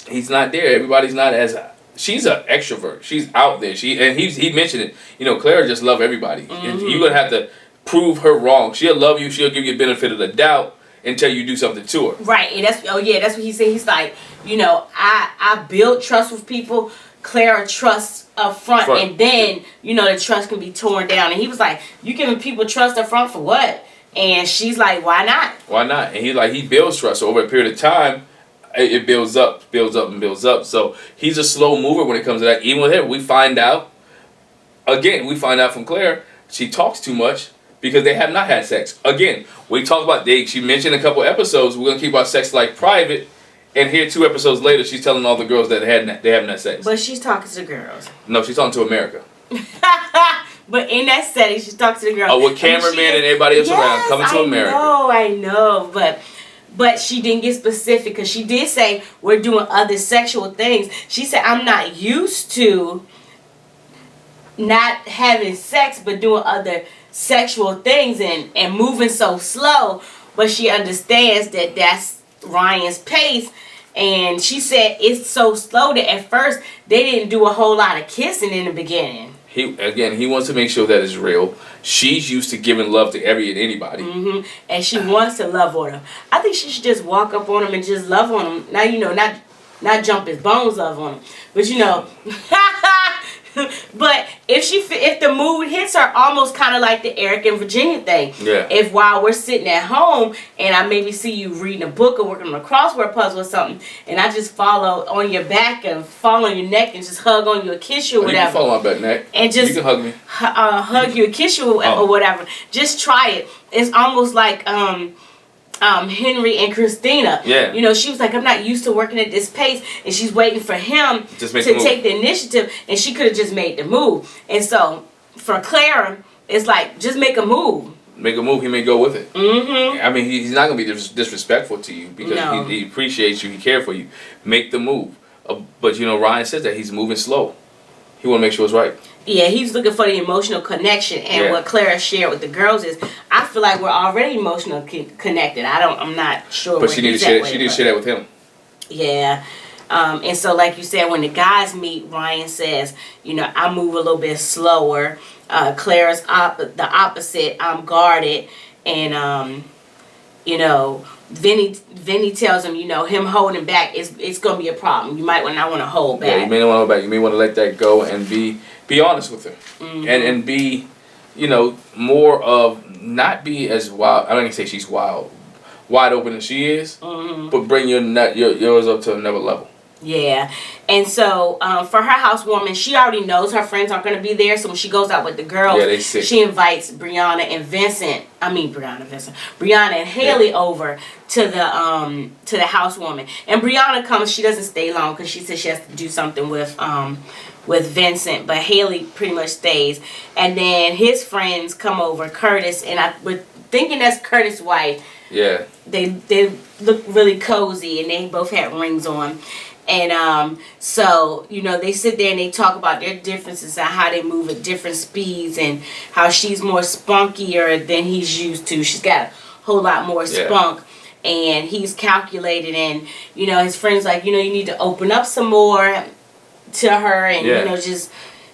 he's not there. Everybody's not as... She's an extrovert. She's out there. He mentioned it. Clara just love everybody. You're going to have to prove her wrong. She'll love you. She'll give you the benefit of the doubt until you do something to her. Right. And that's what he said. He's like, I build trust with people. Clara trusts up front. And then, the trust can be torn down. And he was like, you giving people trust up front for what? And she's like, why not? Why not? And he builds trust. So over a period of time, it builds up. So he's a slow mover when it comes to that. Even with him, we find out from Claire, she talks too much because they have not had sex. Again, we talked about she mentioned a couple episodes, we're going to keep our sex life private. And here 2 episodes later, she's telling all the girls that they haven't had sex. But she's talking to girls. No, she's talking to America. But in that setting, she's talking to the girls. Oh, with cameraman and everybody else around, coming to America. I know. but she didn't get specific because she did say we're doing other sexual things. She said, I'm not used to not having sex but doing other sexual things and moving so slow, but she understands that that's Ryan's pace. And she said it's so slow that at first they didn't do a whole lot of kissing in the beginning. He wants to make sure that it's real. She's used to giving love to every and anybody. Mm-hmm. And she wants to love on him. I think she should just walk up on him and just love on him. Now, not jump his bones love on him. But, but if the mood hits her, almost kind of like the Eric and Virginia thing. Yeah. If while we're sitting at home and I maybe see you reading a book or working on a crossword puzzle or something, and I just follow on your back and fall on your neck and just hug on you or kiss you or whatever. You can follow on my back neck. And just you can hug me. Hug you or kiss you or whatever. Just try it. It's almost like Henry and Christina. Yeah. She was like, I'm not used to working at this pace, and she's waiting for him to take the initiative, and she could have just made the move. And so for Clara, it's like, just make a move. Make a move, he may go with it. Mm-hmm. I mean, he's not going to be disrespectful to you because he appreciates you, he cares for you. Make the move. But Ryan says that he's moving slow. He want to make sure it's right. Yeah, he's looking for the emotional connection, and what Clara shared with the girls is, I feel like we're already emotionally connected. I'm not sure. But she needs to share that with him. Yeah, and so like you said, when the guys meet, Ryan says, I move a little bit slower. Clara's the opposite. I'm guarded, and Vinny tells him, him holding back it's gonna be a problem. You might not want to hold back. Yeah, you may not want to hold back. You may want to let that go and be honest with her, and be, more of not be as wild. I don't even say she's wide open as she is, but bring yours up to another level. Yeah, and so for her housewarming, she already knows her friends aren't going to be there. So when she goes out with the girls, she invites Brianna and Hayley over to the housewarming. And Brianna comes. She doesn't stay long because she says she has to do something with Vincent. But Hayley pretty much stays. And then his friends come over, Curtis, and we're thinking that's Curtis' wife. Yeah. They look really cozy, and they both had rings on. And so, they sit there and they talk about their differences and how they move at different speeds and how she's more spunkier than he's used to. She's got a whole lot more spunk. And he's calculated, and, his friend's like, you need to open up some more to her and, just...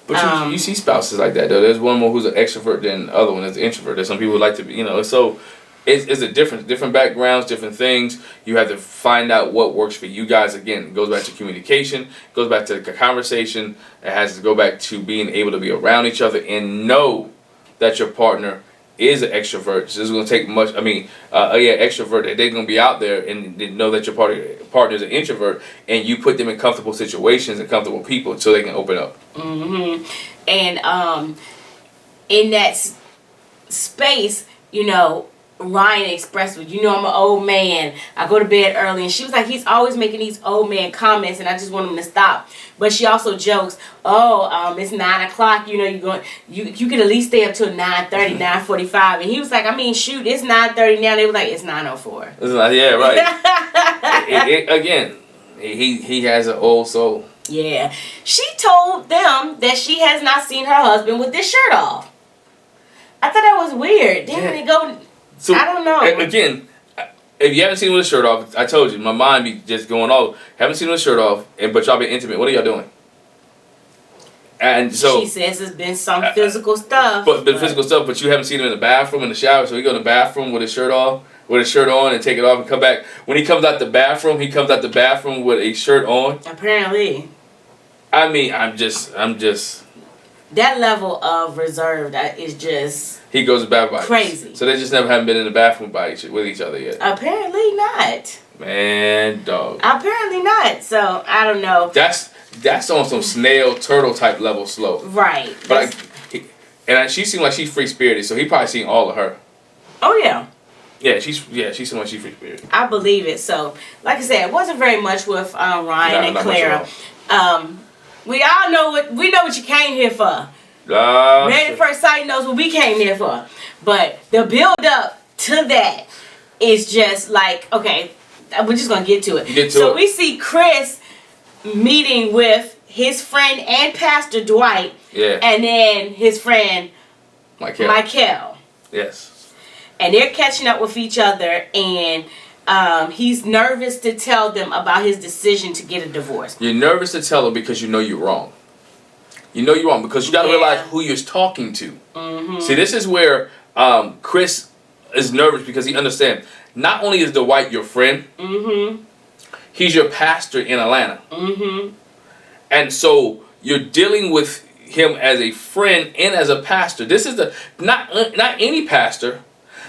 But you see spouses like that, though. There's one more who's an extrovert than the other one that's an introvert. There's some people who like to be, so... It's a different backgrounds, different things. You have to find out what works for you guys. Again, it goes back to communication, it goes back to the conversation. It has to go back to being able to be around each other and know that your partner is an extrovert. So it's going to take much. Extrovert. They're going to be out there and they know that your partner is an introvert, and you put them in comfortable situations and comfortable people so they can open up. Mm-hmm. And in that space, Ryan expressed, I'm an old man. I go to bed early. And she was like, he's always making these old man comments, and I just want him to stop. But she also jokes, it's 9 o'clock. You could at least stay up till 9:30, 9:45. And he was like, shoot, it's 9:30 now. They were like, it's 9:04. Yeah, right. Again, he has an old soul. Yeah. She told them that she has not seen her husband with this shirt off. I thought that was weird. Then when they go... So, I don't know. Again, if you haven't seen him with a shirt off, I told you, my mind be just going all. Haven't seen him with a shirt off, but y'all been intimate. What are y'all doing? And so she says it's been some physical stuff. But physical stuff. But you haven't seen him in the bathroom, in the shower. So he go in the bathroom with his shirt off, with his shirt on, and take it off and come back. When he comes out the bathroom, with a shirt on. Apparently. I'm just. That level of reserve is just. He goes back by crazy. So they just never haven't been in the bathroom with each other yet. Apparently not. Man, dog. Apparently not. So I don't know. That's on some snail turtle type level slow. Right. But she seemed like she's free spirited, so he probably seen all of her. Oh yeah. She seemed like she's free spirited. I believe it. So like I said, it wasn't very much with Ryan and Clara. We all know what you came here for. Ready First Sight knows what we came here for. But the build up to that is just like, okay, we're just gonna get to it. Get to so it. we see Chris meeting with his friend and Pastor Dwight, and then his friend Michael. Yes. And they're catching up with each other, and he's nervous to tell them about his decision to get a divorce. You're nervous to tell them because you know you're wrong. You know you're wrong because you got to realize who you're talking to. See, this is where Chris is nervous because he understands. Not only is Dwight your friend, he's your pastor in Atlanta. And so you're dealing with him as a friend and as a pastor. This is not any pastor.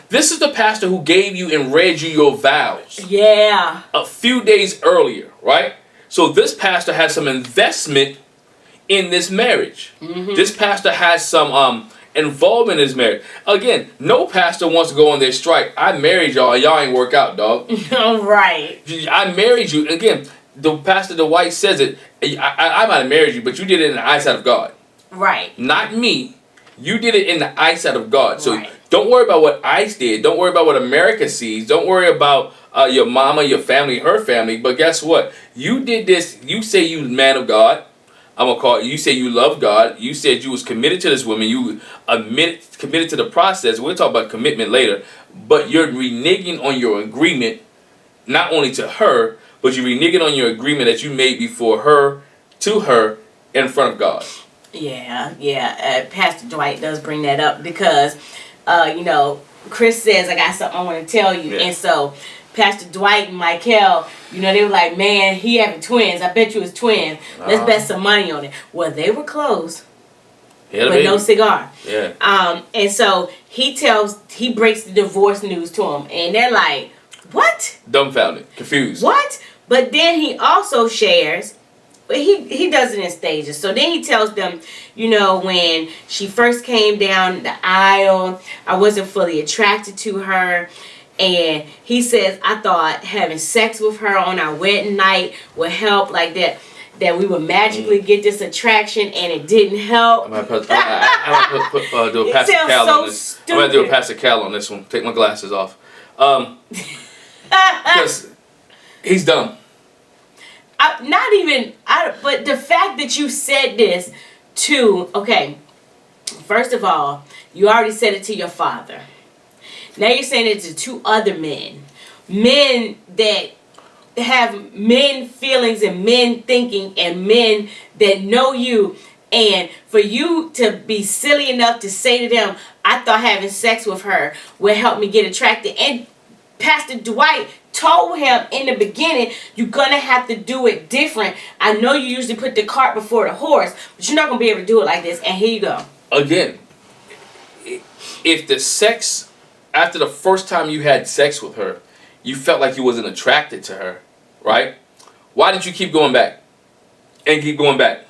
This is the pastor who gave you and read you your vows. Yeah. A few days earlier, right? So this pastor has some investment in this marriage. This pastor has some involvement in his marriage. Again, no pastor wants to go on their strike. I married y'all. Y'all ain't work out, dog. Right. I married you. Again, the pastor Dwight says it. I might have married you, but you did it in the eyesight of God. Right. Not me. You did it in the eyesight of God. So don't worry about what ICE did. Don't worry about what America sees. Don't worry about your mama, your family, her family. But guess what? You did this. You say you man of God. I'm gonna call it. You say you love God. You said you was committed to this woman. You committed to the process. We'll talk about commitment later. But you're reneging on your agreement, not only to her, but you're reneging on your agreement that you made before her, to her, in front of God. Yeah. Pastor Dwight does bring that up because, Chris says, I got something I want to tell you. And so Pastor Dwight and Michael, they were like, man, he having twins. I bet you it's twins. Let's bet some money on it. Well, they were close, but no cigar. Yeah. And so he breaks the divorce news to them, and they're like, what? Dumbfounded, confused. What? But then he also shares, but he does it in stages. So then he tells them, when she first came down the aisle, I wasn't fully attracted to her. And he says, I thought having sex with her on our wedding night would help, like that we would magically get this attraction, and it didn't help. I'm going to do a Pastor Cal on this. I'm going to do a Pastor Cal on this one. Take my glasses off. Because he's dumb. But the fact that you said this first of all, you already said it to your father. Now you're saying it to two other men. Men that have men feelings and men thinking and men that know you. And for you to be silly enough to say to them, I thought having sex with her would help me get attracted. And Pastor Dwight told him in the beginning, you're going to have to do it different. I know you usually put the cart before the horse, but you're not going to be able to do it like this. And here you go. Again, if the sex, after the first time you had sex with her, you felt like you wasn't attracted to her, right? Why did you keep going back? And keep going back?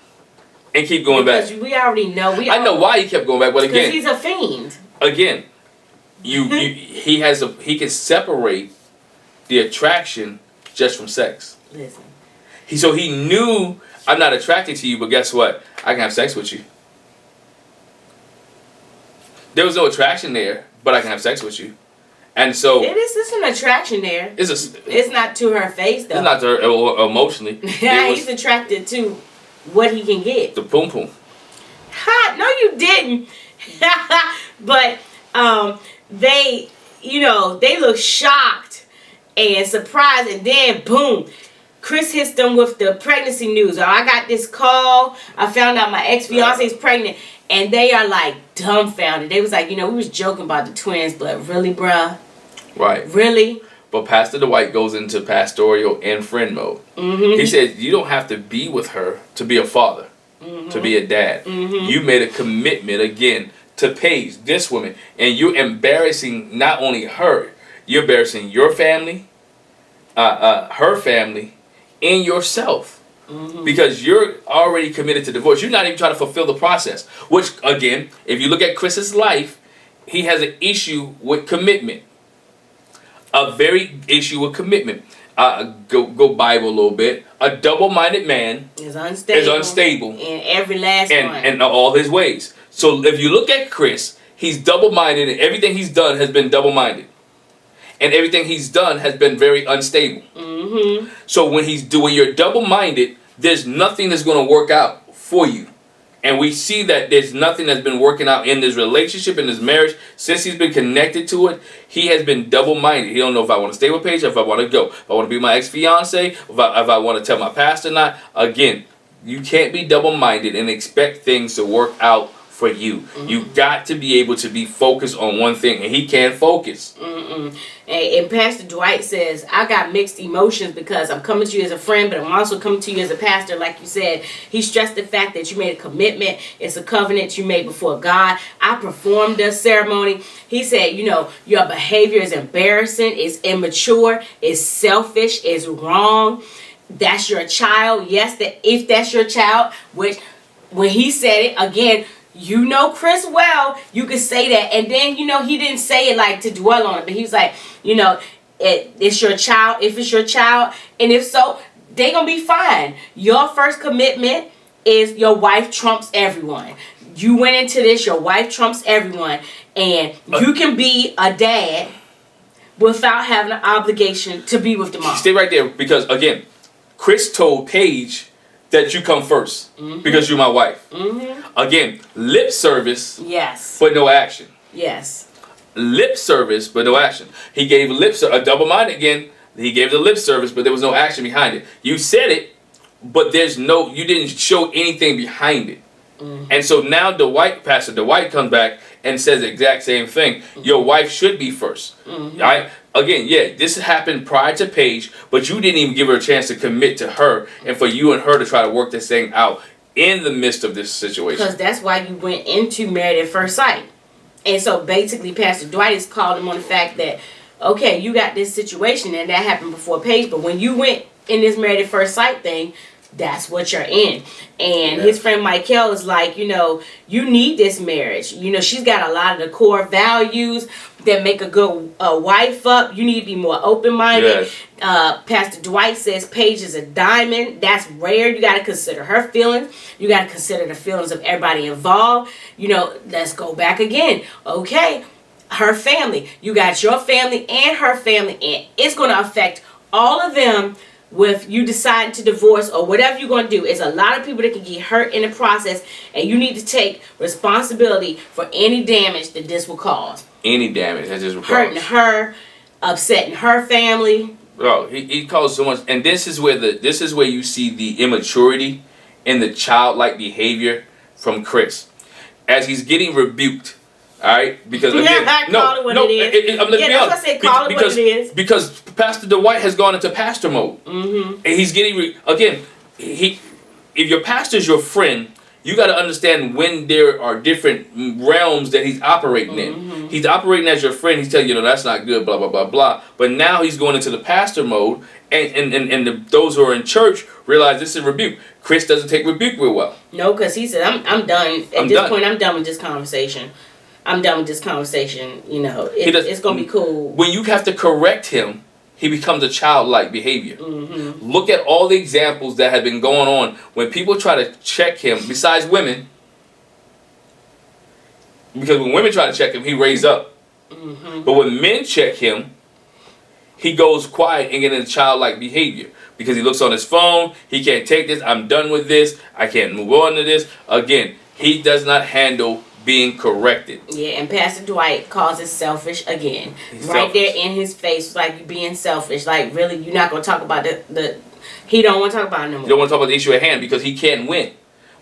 And keep going back? Because we already know. I know why he kept going back, but again. Because he's a fiend. Again, he can separate the attraction just from sex. Listen. So he knew, I'm not attracted to you, but guess what? I can have sex with you. There was no attraction there, but I can have sex with you. And so it's an attraction there. It's not to her face though. It's not to her emotionally. He's attracted to what he can get. The boom boom. Ha! No, you didn't. But they look shocked and surprised, and then boom, Chris hits them with the pregnancy news. Oh, I got this call. I found out my ex-fiance is pregnant. And they are like dumbfounded. They was like, we was joking about the twins, but really, bruh? Right. Really? But Pastor Dwight goes into pastoral and friend mode. He said, you don't have to be with her to be a father, to be a dad. You made a commitment, again, to Paige, this woman. And you're embarrassing not only her, you're embarrassing your family, her family, and yourself. Because you're already committed to divorce. You're not even trying to fulfill the process. Which, again, if you look at Chris's life, he has an issue with commitment. A very issue with commitment. Go Bible a little bit. A double-minded man is unstable in every last one. And all his ways. So if you look at Chris, he's double-minded, and everything he's done has been double-minded. and everything he's done has been very unstable. Mm-hmm. So when you're double-minded, there's nothing that's going to work out for you. And we see that there's nothing that's been working out in this relationship, in this marriage. Since he's been connected to it, he has been double-minded. He don't know if I want to stay with Paige, or if I want to go. If I want to be my ex-fiance, if I want to tell my pastor or not. Again, you can't be double-minded and expect things to work out for you. Mm-hmm. You got to be able to be focused on one thing, and he can't focus. Mm-mm. And Pastor Dwight says, I got mixed emotions because I'm coming to you as a friend, but I'm also coming to you as a pastor. Like you said, he stressed the fact that you made a commitment. It's a covenant you made before God. I performed the ceremony. He said, your behavior is embarrassing, it's immature, it's selfish, it's wrong. That's your child. Yes, if that's your child, which when he said it, again, Chris well, you could say that. And then, he didn't say it like to dwell on it, but he was like, it's your child. If it's your child, and if so, they gonna be fine. Your first commitment is your wife trumps everyone. You went into this, your wife trumps everyone. And you can be a dad without having an obligation to be with the mom. Stay right there, because, again, Chris told Paige that you come first, because you're my wife. Mm-hmm. Again, lip service, yes, but no action. Yes. Lip service, but no action. He gave a double-minded again. He gave the lip service, but there was no action behind it. You said it, but you didn't show anything behind it. Mm-hmm. And so now Pastor Dwight comes back and says the exact same thing. Mm-hmm. Your wife should be first. Mm-hmm. All right? Again, this happened prior to Paige, but you didn't even give her a chance to commit to her and for you and her to try to work this thing out in the midst of this situation. Because that's why you went into Married at First Sight. And so basically Pastor Dwight has called him on the fact that, okay, you got this situation and that happened before Paige, but when you went in this Married at First Sight thing, that's what you're in. And his friend Michael is like, you need this marriage. She's got a lot of the core values that make a good wife up. You need to be more open-minded. Yes. Pastor Dwight says Paige is a diamond. That's rare. You got to consider her feelings. You got to consider the feelings of everybody involved. Let's go back again. Okay, her family. You got your family and her family, and it's going to affect all of them. With you deciding to divorce or whatever you're going to do, it's a lot of people that can get hurt in the process, and you need to take responsibility for any damage that this will cause. Any damage that this will cause. Hurting her, upsetting her family. Bro, he caused so much, and this is where you see the immaturity and the childlike behavior from Chris, as he's getting rebuked. All right, because again, call it what it is. That's what I said. Call it what it is. Because Pastor Dwight has gone into pastor mode, and he's getting if your pastor's your friend, you got to understand when there are different realms that he's operating in. He's operating as your friend. He's telling you, that's not good, blah blah blah blah. But now he's going into the pastor mode, and those who are in church realize this is rebuke. Chris doesn't take rebuke real well. No, because he said, "I'm done at this point. I'm done with this conversation." It's going to be cool. When you have to correct him, he becomes a childlike behavior. Look at all the examples that have been going on when people try to check him, besides women. Because when women try to check him, he raised up. But when men check him, he goes quiet and get into childlike behavior. Because he looks on his phone, he can't take this, I'm done with this, I can't move on to this. Again, he does not handle being corrected. Yeah, and Pastor Dwight calls it selfish again. He's right selfish. There in his face, like you being selfish. Like really, you're not gonna talk about he don't want to talk about it no more. You don't want to talk about the issue at hand because he can't win.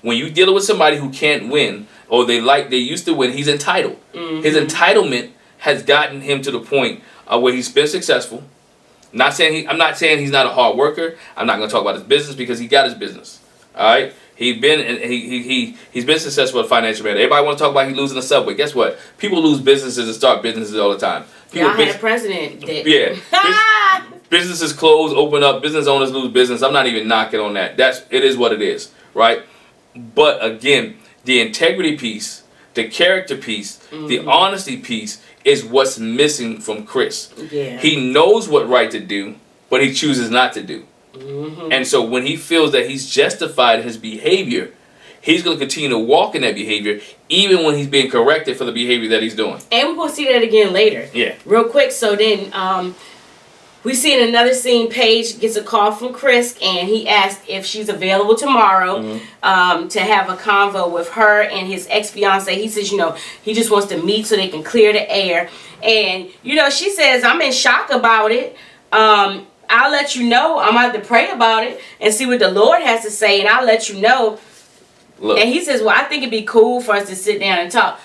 When you dealing with somebody who can't win, or they used to win, he's entitled. His entitlement has gotten him to the point where he's been successful. I'm not saying he's not a hard worker. I'm not gonna talk about his business because he got his business. All right. He's been successful at financial matter. Everybody want to talk about he losing the subway. Guess what? People lose businesses and start businesses all the time. Y'all had a president that... Yeah. Businesses close, open up. Business owners lose business. I'm not even knocking on that. It is what it is, right? But again, the integrity piece, the character piece, the honesty piece is what's missing from Chris. Yeah. He knows what right to do, but he chooses not to do. And so when he feels that he's justified his behavior, he's going to continue to walk in that behavior even when he's being corrected for the behavior that he's doing. And we're going to see that again later. Yeah. Real quick. So then we see in another scene, Paige gets a call from Chris, and he asked if she's available tomorrow to have a convo with her and his ex-fiance. He says, he just wants to meet so they can clear the air. And, she says, I'm in shock about it. I'll let you know. I'm going to have to pray about it and see what the Lord has to say, and I'll let you know. Look. And he says, well, I think it'd be cool for us to sit down and talk.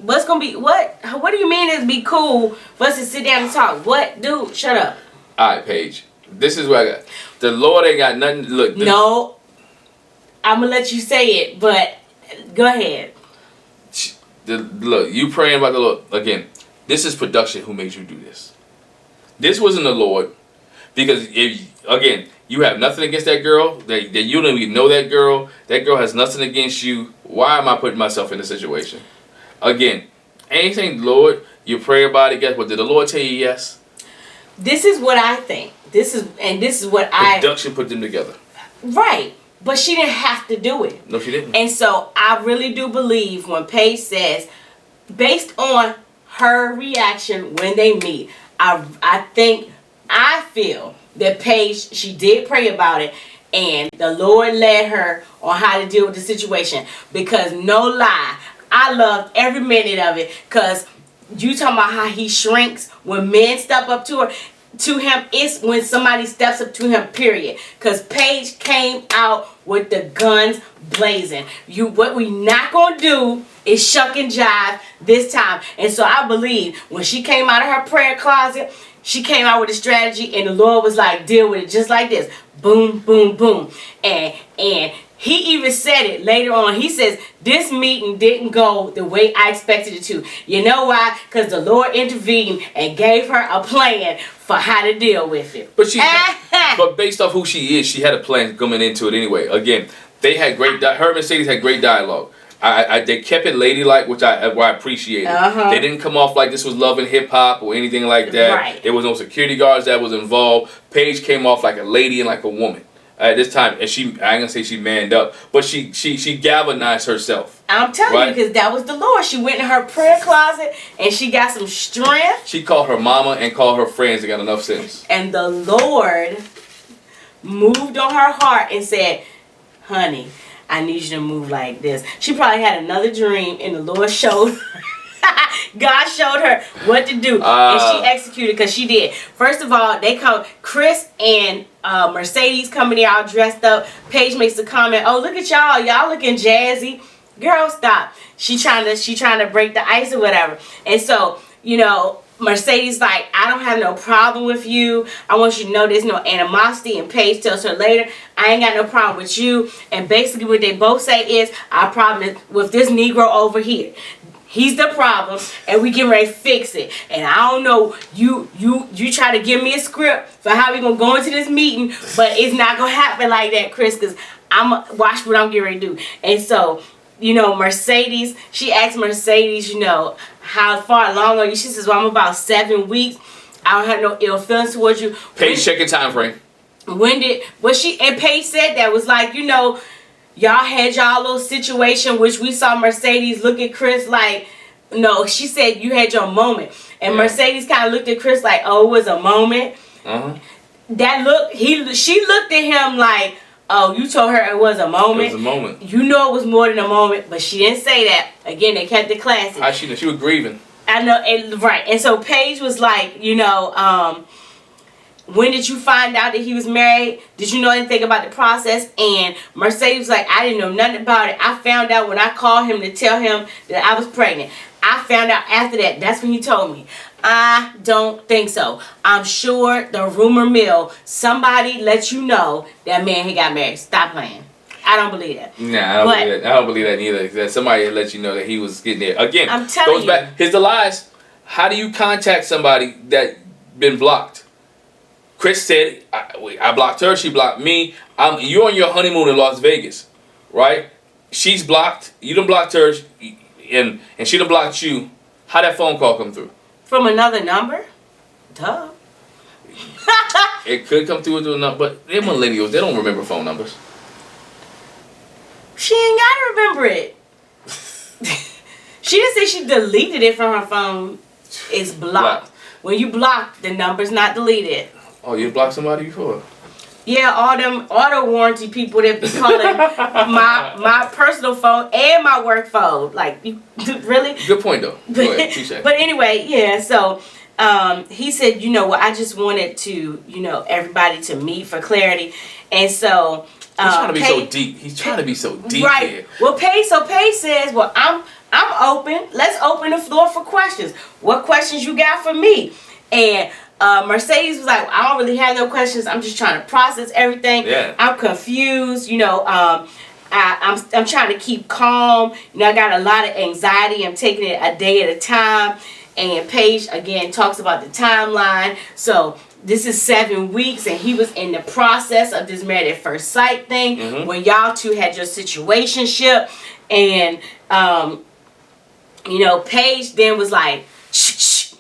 What's going to be, what do you mean it'd be cool for us to sit down and talk? What? Dude, shut up. All right, Paige. This is what I got. The Lord ain't got nothing. Look. No. I'm going to let you say it, but go ahead. Look, you praying about the Lord. Again, this is production who made you do this. This wasn't the Lord. Because, again, you have nothing against that girl. That you don't even know that girl. That girl has nothing against you. Why am I putting myself in this situation? Again, anything, Lord, you pray about it. Guess what? Did the Lord tell you yes? This is what I think. This is what Production put them together. Right. But she didn't have to do it. No, she didn't. And so I really do believe when Paige says, based on her reaction when they meet, I feel that Paige, she did pray about it, and the Lord led her on how to deal with the situation. Because no lie, I loved every minute of it. Because you talking about how he shrinks when men step up to him. It's when somebody steps up to him, period. Because Paige came out with the guns blazing. What we not going to do is shuck and jive this time. And so I believe when she came out of her prayer closet, she came out with a strategy, and the Lord was like, deal with it just like this. Boom, boom, boom. And he even said it later on. He says, this meeting didn't go the way I expected it to. You know why? Because the Lord intervened and gave her a plan for how to deal with it. But based off who she is, she had a plan coming into it anyway. Again, they had her and Mercedes had great dialogue. They kept it ladylike, which I appreciated. They didn't come off like this was Love and Hip Hop or anything like that. Right. There was no security guards that was involved. Paige came off like a lady and like a woman at this time, and I ain't gonna say she manned up, but she galvanized herself. I'm telling you, because that was the Lord. She went in her prayer closet and she got some strength. She called her mama and called her friends and got enough sense. And the Lord moved on her heart and said, honey, I need you to move like this. She probably had another dream, and the Lord showed her. God showed her what to do, and she executed, because she did. First of all, they come, Chris and Mercedes coming there all dressed up. Paige makes a comment, oh, look at y'all looking jazzy. Girl, stop. She trying to break the ice or whatever. And so, Mercedes like, I don't have no problem with you. I want you to know there's no animosity. And Paige tells her later, I ain't got no problem with you. And basically what they both say is, our problem is with this Negro over here. He's the problem, and we getting ready to fix it. And I don't know, you try to give me a script for how we gonna go into this meeting, but it's not gonna happen like that, Chris, because watch what I'm getting ready to do. And so, Mercedes, she asked Mercedes, how far along are you? She says, well, I'm about 7 weeks. I don't have no ill feelings towards you. Paige, check your time frame. And Paige said that was like, y'all had y'all little situation, which we saw Mercedes look at Chris like, no, she said you had your moment. And Mercedes kind of looked at Chris like, oh, it was a moment. That look, she looked at him like, oh, you told her it was a moment. It was a moment. You know it was more than a moment, but she didn't say that. Again, they kept it classy. How she knew? She was grieving. I know, right. And so Paige was like, when did you find out that he was married? Did you know anything about the process? And Mercedes was like, I didn't know nothing about it. I found out when I called him to tell him that I was pregnant. I found out after that. That's when he told me. I don't think so. I'm sure the rumor mill, somebody let you know that man he got married. Stop playing. I don't believe that. Nah, I don't believe that neither. That somebody let you know that he was getting there. Again, I'm telling you. Here's the lies. How do you contact somebody that been blocked? Chris said, I blocked her, she blocked me. You're on your honeymoon in Las Vegas, right? She's blocked, you done blocked her, and she done blocked you. How'd that phone call come through? From another number? Duh. It could come through a number, but they're millennials, they don't remember phone numbers. She ain't gotta remember it. She didn't say she deleted it from her phone. It's blocked. When you block, the number's not deleted. Oh, you blocked somebody before? Yeah, all them auto warranty people that be calling my personal phone and my work phone. Like, you really? Good point, though. Go ahead. But anyway, yeah, so he said, you know what, I just wanted to, you know, everybody to meet for clarity. And so... He's trying to be so deep. He's trying to be so deep right. here. Well, Paige says, well, I'm open. Let's open the floor for questions. What questions you got for me? And Mercedes was like, I don't really have no questions. I'm just trying to process everything. Yeah. I'm confused. You know, I'm trying to keep calm. You know, I got a lot of anxiety. I'm taking it a day at a time. And Paige, again, talks about the timeline. So this is 7 weeks, and he was in the process of this married at first sight thing when y'all two had your situationship. And, you know, Paige then was like, shh,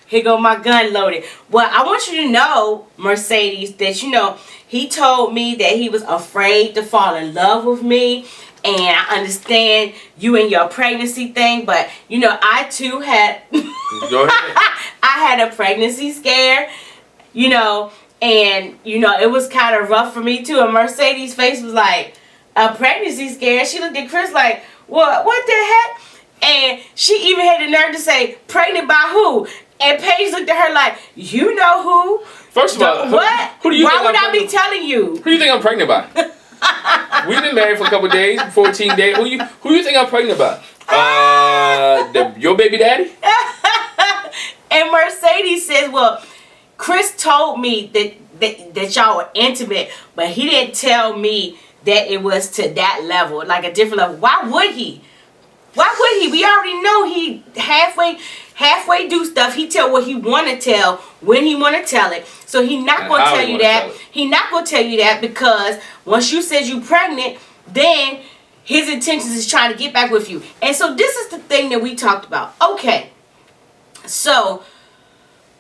here go my gun loaded. Well, I want you to know, Mercedes, that, you know, he told me that he was afraid to fall in love with me. And I understand you and your pregnancy thing, but, you know, I too had... Go ahead. I had a pregnancy scare, you know, and, you know, it was kind of rough for me too. And Mercedes' face was like, a pregnancy scare? She looked at Chris like, what the heck? And she even had the nerve to say, pregnant by who? And Paige looked at her like, you know who? First of all, what? Who do you Why think would I be telling you? Who do you think I'm pregnant by? We've been married for a couple of days, 14 days. Who you think I'm pregnant by? Your baby daddy? And Mercedes says, well, Chris told me that y'all were intimate, but he didn't tell me that it was to that level, like a different level. Why would he? Why would he? We already know he halfway do stuff. He tell what he want to tell when he want to tell it. So he not going to tell you that. He not going to tell you that because once you said you pregnant, then his intentions is trying to get back with you. And so this is the thing that we talked about. Okay. So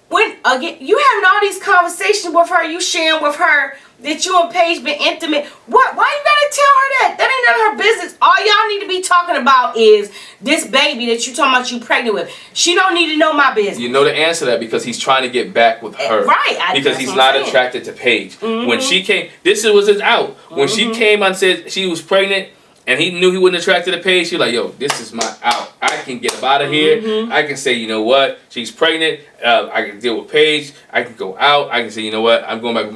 when again you having all these conversations with her, you sharing with her that you and Paige been intimate. What? Why you gotta tell her that? That ain't none of her business. All y'all need to be talking about is this baby that you talking about you pregnant with. She don't need to know my business. You know the answer to that because he's trying to get back with her. Right. Because he's not attracted to Paige. When she came, this was his out. When she came and said she was pregnant and he knew he wasn't attracted to Paige, he was like, yo, this is my out. I can get up out of here. I can say, you know what? She's pregnant. I can deal with Paige. I can go out. I can say, you know what? I'm going back with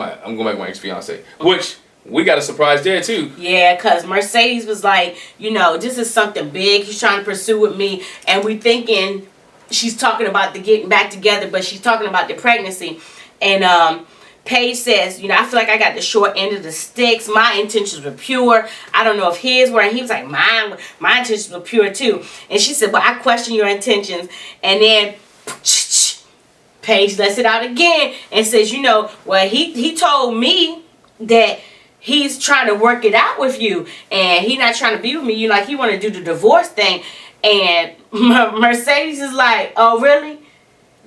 my ex-fiance. Which we got a surprise there too. Yeah, because Mercedes was like, you know, this is something big he's trying to pursue with me. And we thinking she's talking about the getting back together, but she's talking about the pregnancy. And Paige says, you know, I feel like I got the short end of the sticks. My intentions were pure. I don't know if his were. And he was like, my intentions were pure too. And she said, well, I question your intentions. And then Paige lets it out again and says, you know, well, he told me that he's trying to work it out with you. And he not trying to be with me. You like, he want to do the divorce thing. And Mercedes is like, oh, really?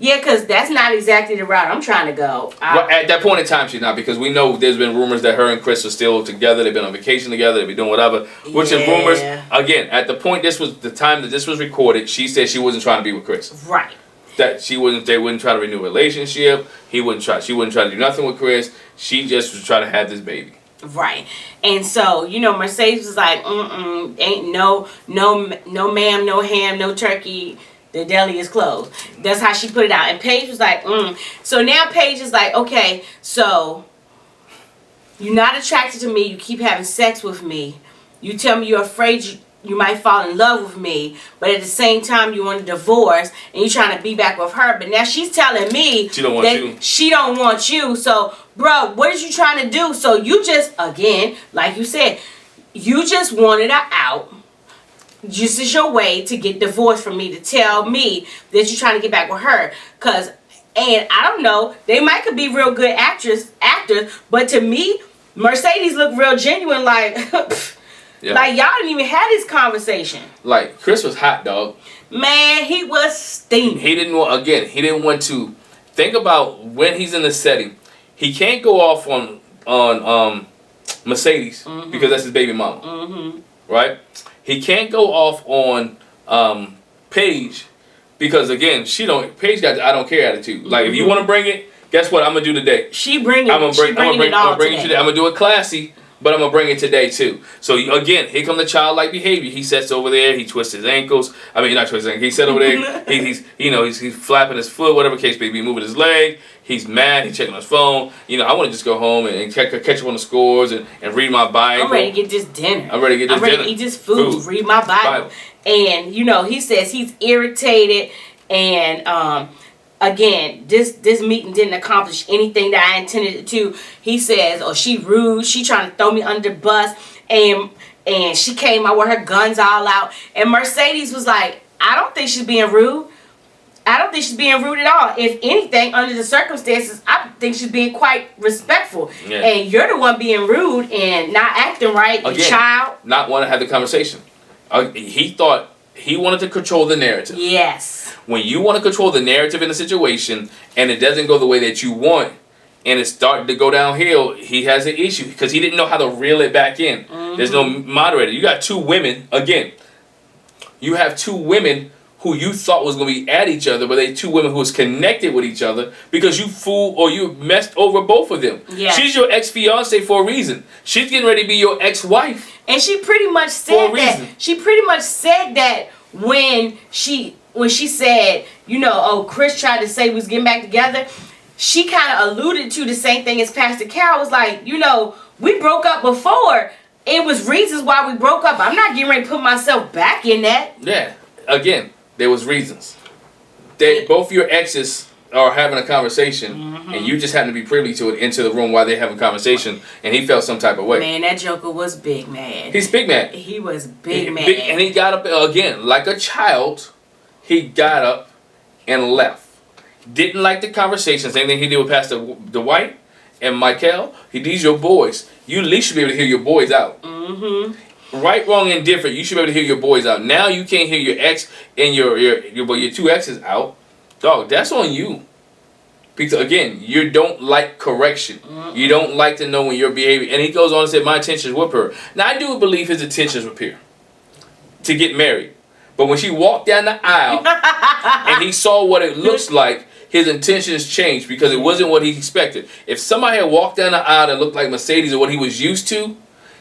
Yeah, because that's not exactly the route I'm trying to go. Well, at that point in time, she's not, because we know there's been rumors that her and Chris are still together. They've been on vacation together. They've been doing whatever. Which is rumors. Again, at the point this was the time that this was recorded, she said she wasn't trying to be with Chris. Right. That they wouldn't try to renew a relationship. She wouldn't try to do nothing with Chris. She just was trying to have this baby. Right. And so, you know, Mercedes was like, ain't no ma'am, no ham, no turkey. The deli is closed. That's how she put it out. And Paige was like, So now Paige is like, okay, so you're not attracted to me. You keep having sex with me. You tell me you're afraid you might fall in love with me. But at the same time, you want a divorce. And you're trying to be back with her. But now she's telling me she don't want you. She don't want you. So, bro, what is you trying to do? So you just, again, like you said, you just wanted her out. This is your way to get divorced from me, to tell me that you're trying to get back with her. And I don't know, they might could be real good actors, but to me, Mercedes looked real genuine, like, like y'all didn't even have this conversation. Like, Chris was hot, dog. Man, he was steaming. He didn't want to think about when he's in the setting. He can't go off on Mercedes because that's his baby mama, right? He can't go off on Paige because again, Paige got the I don't care attitude. Like if you want to bring it, guess what? I'm gonna do today. I'm gonna bring it today. I'm gonna do it classy, but I'm gonna bring it today too. So again, here come the childlike behavior. He sits over there. He twists his ankles. I mean, not twist his ankles. He sat over there. he's flapping his foot, whatever case may be, moving his leg. He's mad. He's checking his phone. I want to just go home and catch up on the scores and read my Bible. I'm ready to get this dinner. I'm ready to eat this food. Read my Bible. And he says he's irritated and again, this meeting didn't accomplish anything that I intended it to. He says, she rude. She trying to throw me under the bus. And she came out with her guns all out. And Mercedes was like, I don't think she's being rude. I don't think she's being rude at all. If anything, under the circumstances, I think she's being quite respectful. Yeah. And you're the one being rude and not acting right. Again, child. Not want to have the conversation. He thought he wanted to control the narrative. Yes. When you want to control the narrative in a situation and it doesn't go the way that you want and it's starting to go downhill, he has an issue because he didn't know how to reel it back in. There's no moderator. You got two women. Again, you have two women who you thought was going to be at each other, but they two women who was connected with each other because you fooled or you messed over both of them. Yes. She's your ex-fiance for a reason. She's getting ready to be your ex-wife. And she pretty much said that. She pretty much said that when she said, Chris tried to say we was getting back together, she kind of alluded to the same thing as Pastor Cal was like, we broke up before. It was reasons why we broke up. I'm not getting ready to put myself back in that. Yeah. Again, there was reasons. Both your exes are having a conversation, and you just happen to be privy to it into the room while they're having a conversation, and he felt some type of way. Man, that Joker was big mad. He's big mad. He was big mad. And he got up, again, like a child, he got up and left. Didn't like the conversation. Same thing he did with Pastor Dwight and Michael. He's your boys. You at least should be able to hear your boys out. Right, wrong, and different. You should be able to hear your boys out. Now you can't hear your ex and your two exes out. Dog, that's on you. Because again, you don't like correction. You don't like to know when you're behaving. And he goes on and said, my intentions were pure. Now I do believe his intentions were pure to get married. But when she walked down the aisle and he saw what it looks like, his intentions changed because it wasn't what he expected. If somebody had walked down the aisle that looked like Mercedes or what he was used to,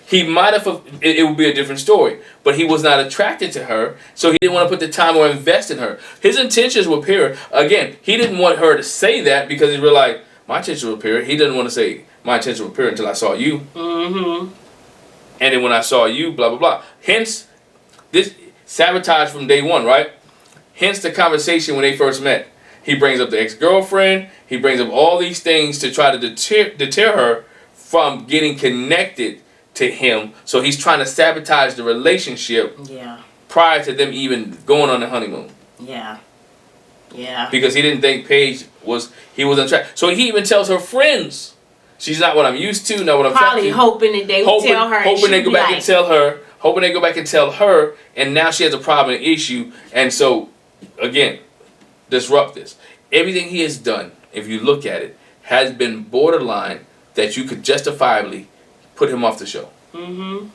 he might have, it would be a different story. But he was not attracted to her, so he didn't want to put the time or invest in her. His intentions were pure. Again, he didn't want her to say that because he realized, my intentions were pure. He didn't want to say, my intentions were pure until I saw you. And then when I saw you, blah, blah, blah. Hence, this sabotage from day one, right? Hence the conversation when they first met. He brings up the ex-girlfriend. He brings up all these things to try to deter her from getting connected to him. So he's trying to sabotage the relationship prior to them even going on the honeymoon. Yeah. Because he didn't think Paige was on track. So he even tells her friends, she's not what I'm used to, not what I'm probably hoping that they would tell her. Hoping they go back and tell her. Hoping they go back and tell her. And now she has a problem, an issue. And so, again, disrupt this. Everything he has done, if you look at it, has been borderline that you could justifiably put him off the show. From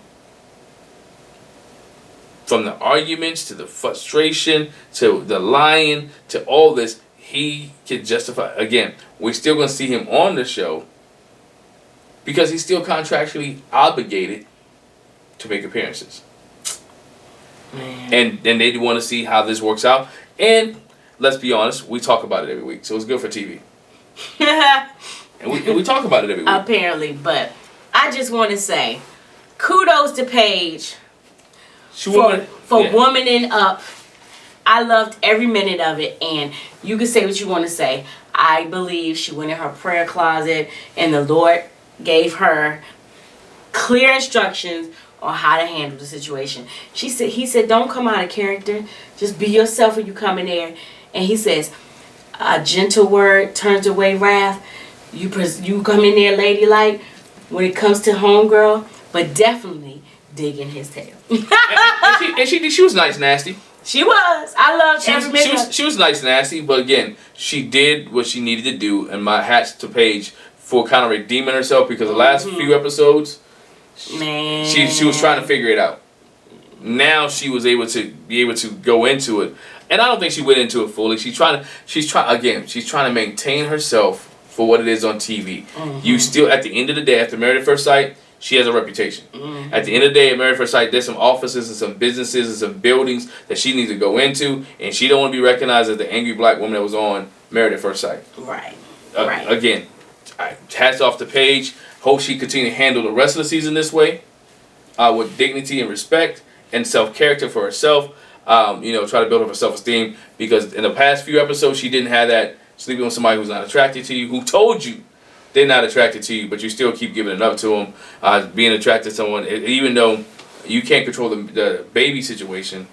the arguments to the frustration to the lying to all this, he can justify. Again, we're still going to see him on the show because he's still contractually obligated to make appearances. And they want to see how this works out. And let's be honest, we talk about it every week, so it's good for TV. and we talk about it every week. Apparently, but I just want to say, kudos to Paige for womaning up. I loved every minute of it, and you can say what you want to say. I believe she went in her prayer closet, and the Lord gave her clear instructions on how to handle the situation. He said, don't come out of character. Just be yourself when you come in there. And he says, a gentle word turns away wrath. You come in there ladylike when it comes to homegirl, but definitely dig in his tail. and she was nice, nasty. She was. I loved every minute. She was nice, nasty, but again, she did what she needed to do, and my hats to Paige for kind of redeeming herself because the last few episodes, Man. She was trying to figure it out. Now she was able to go into it, and I don't think she went into it fully. She's trying to maintain herself for what it is on TV. Mm-hmm. You still, at the end of the day, after Married at First Sight, she has a reputation. Mm-hmm. At the end of the day, at Married at First Sight, there's some offices and some businesses and some buildings that she needs to go into, and she don't want to be recognized as the angry black woman that was on Married at First Sight. Right. Again, hats off to Paige. Hope she continue to handle the rest of the season this way, with dignity and respect and self-character for herself. Try to build up her self-esteem, because in the past few episodes she didn't have that. Sleeping with somebody who's not attracted to you, who told you they're not attracted to you, but you still keep giving it up to them. Being attracted to someone, even though you can't control the baby situation,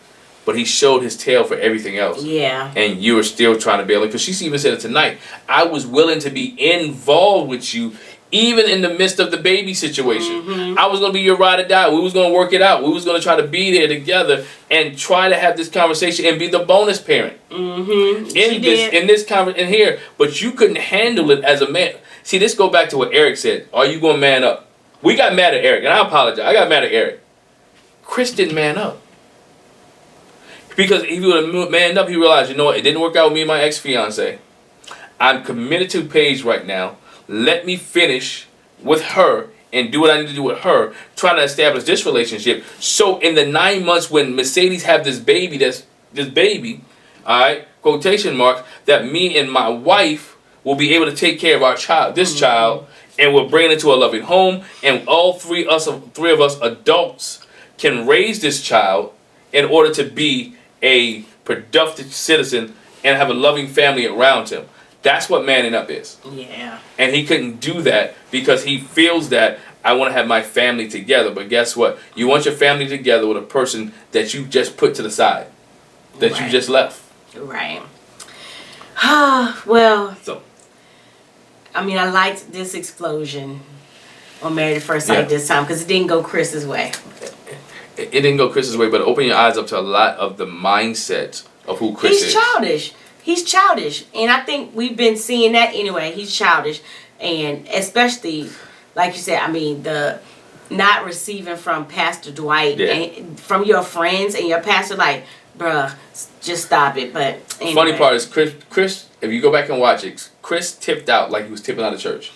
but he showed his tail for everything else. Yeah. And you were still trying to bail it, because she even said it tonight. I was willing to be involved with you, even in the midst of the baby situation. Mm-hmm. I was going to be your ride or die. We was going to work it out. We was going to try to be there together and try to have this conversation and be the bonus parent. Mm-hmm. In here. But you couldn't handle it as a man. See, this go back to what Eric said. Are you going to man up? We got mad at Eric, and I apologize. I got mad at Eric. Chris didn't man up. Because if he would have manned up, he realized, you know what, it didn't work out with me and my ex-fiance. I'm committed to Paige right now. Let me finish with her and do what I need to do with her, trying to establish this relationship. So in the 9 months when Mercedes have this baby, all right, quotation marks, that me and my wife will be able to take care of our child, child, and we'll bring it into a loving home, and all three of us adults can raise this child in order to be a productive citizen and have a loving family around him. That's what manning up is. Yeah. And he couldn't do that because he feels that I want to have my family together. But guess what? You want your family together with a person that you just put to the side, that you just left. Right. Well, so, I mean, I liked this explosion on Married at First Sight this time, because it didn't go Chris's way. It didn't go Chris's way, but open your eyes up to a lot of the mindset of who Chris is. He's childish. He's childish. And I think we've been seeing that anyway. He's childish. And especially, like you said, I mean, the not receiving from Pastor Dwight and from your friends and your pastor, like, bruh, just stop it. But anyway. Funny part is Chris, if you go back and watch it, Chris tipped out like he was tipping out of church.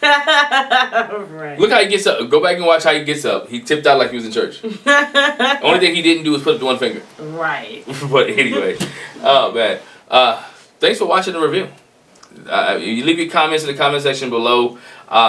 Right. Look how he gets up. Go back and watch how he gets up. He tipped out like he was in church. Only thing he didn't do was put up the one finger. Right. But anyway, oh man. Thanks for watching the review. You leave your comments in the comment section below.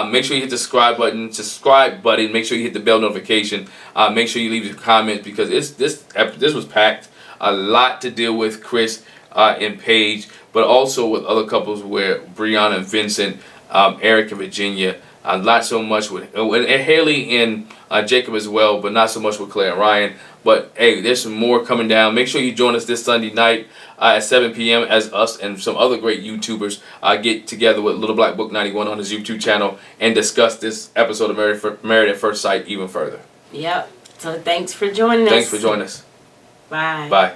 Make sure you hit the subscribe button. Make sure you hit the bell notification. Make sure you leave your comments, because this was packed. A lot to deal with, Chris and Paige, but also with other couples where Brianna and Vincent, Eric and Virginia. Not so much with Hayley and Jacob as well, but not so much with Claire and Ryan. But hey, there's some more coming down. Make sure you join us this Sunday night at 7 p.m. as us and some other great YouTubers get together with Little Black Book 91 on his YouTube channel and discuss this episode of Married at First Sight even further. Yep. So thanks for joining us. Thanks for joining us. Bye. Bye.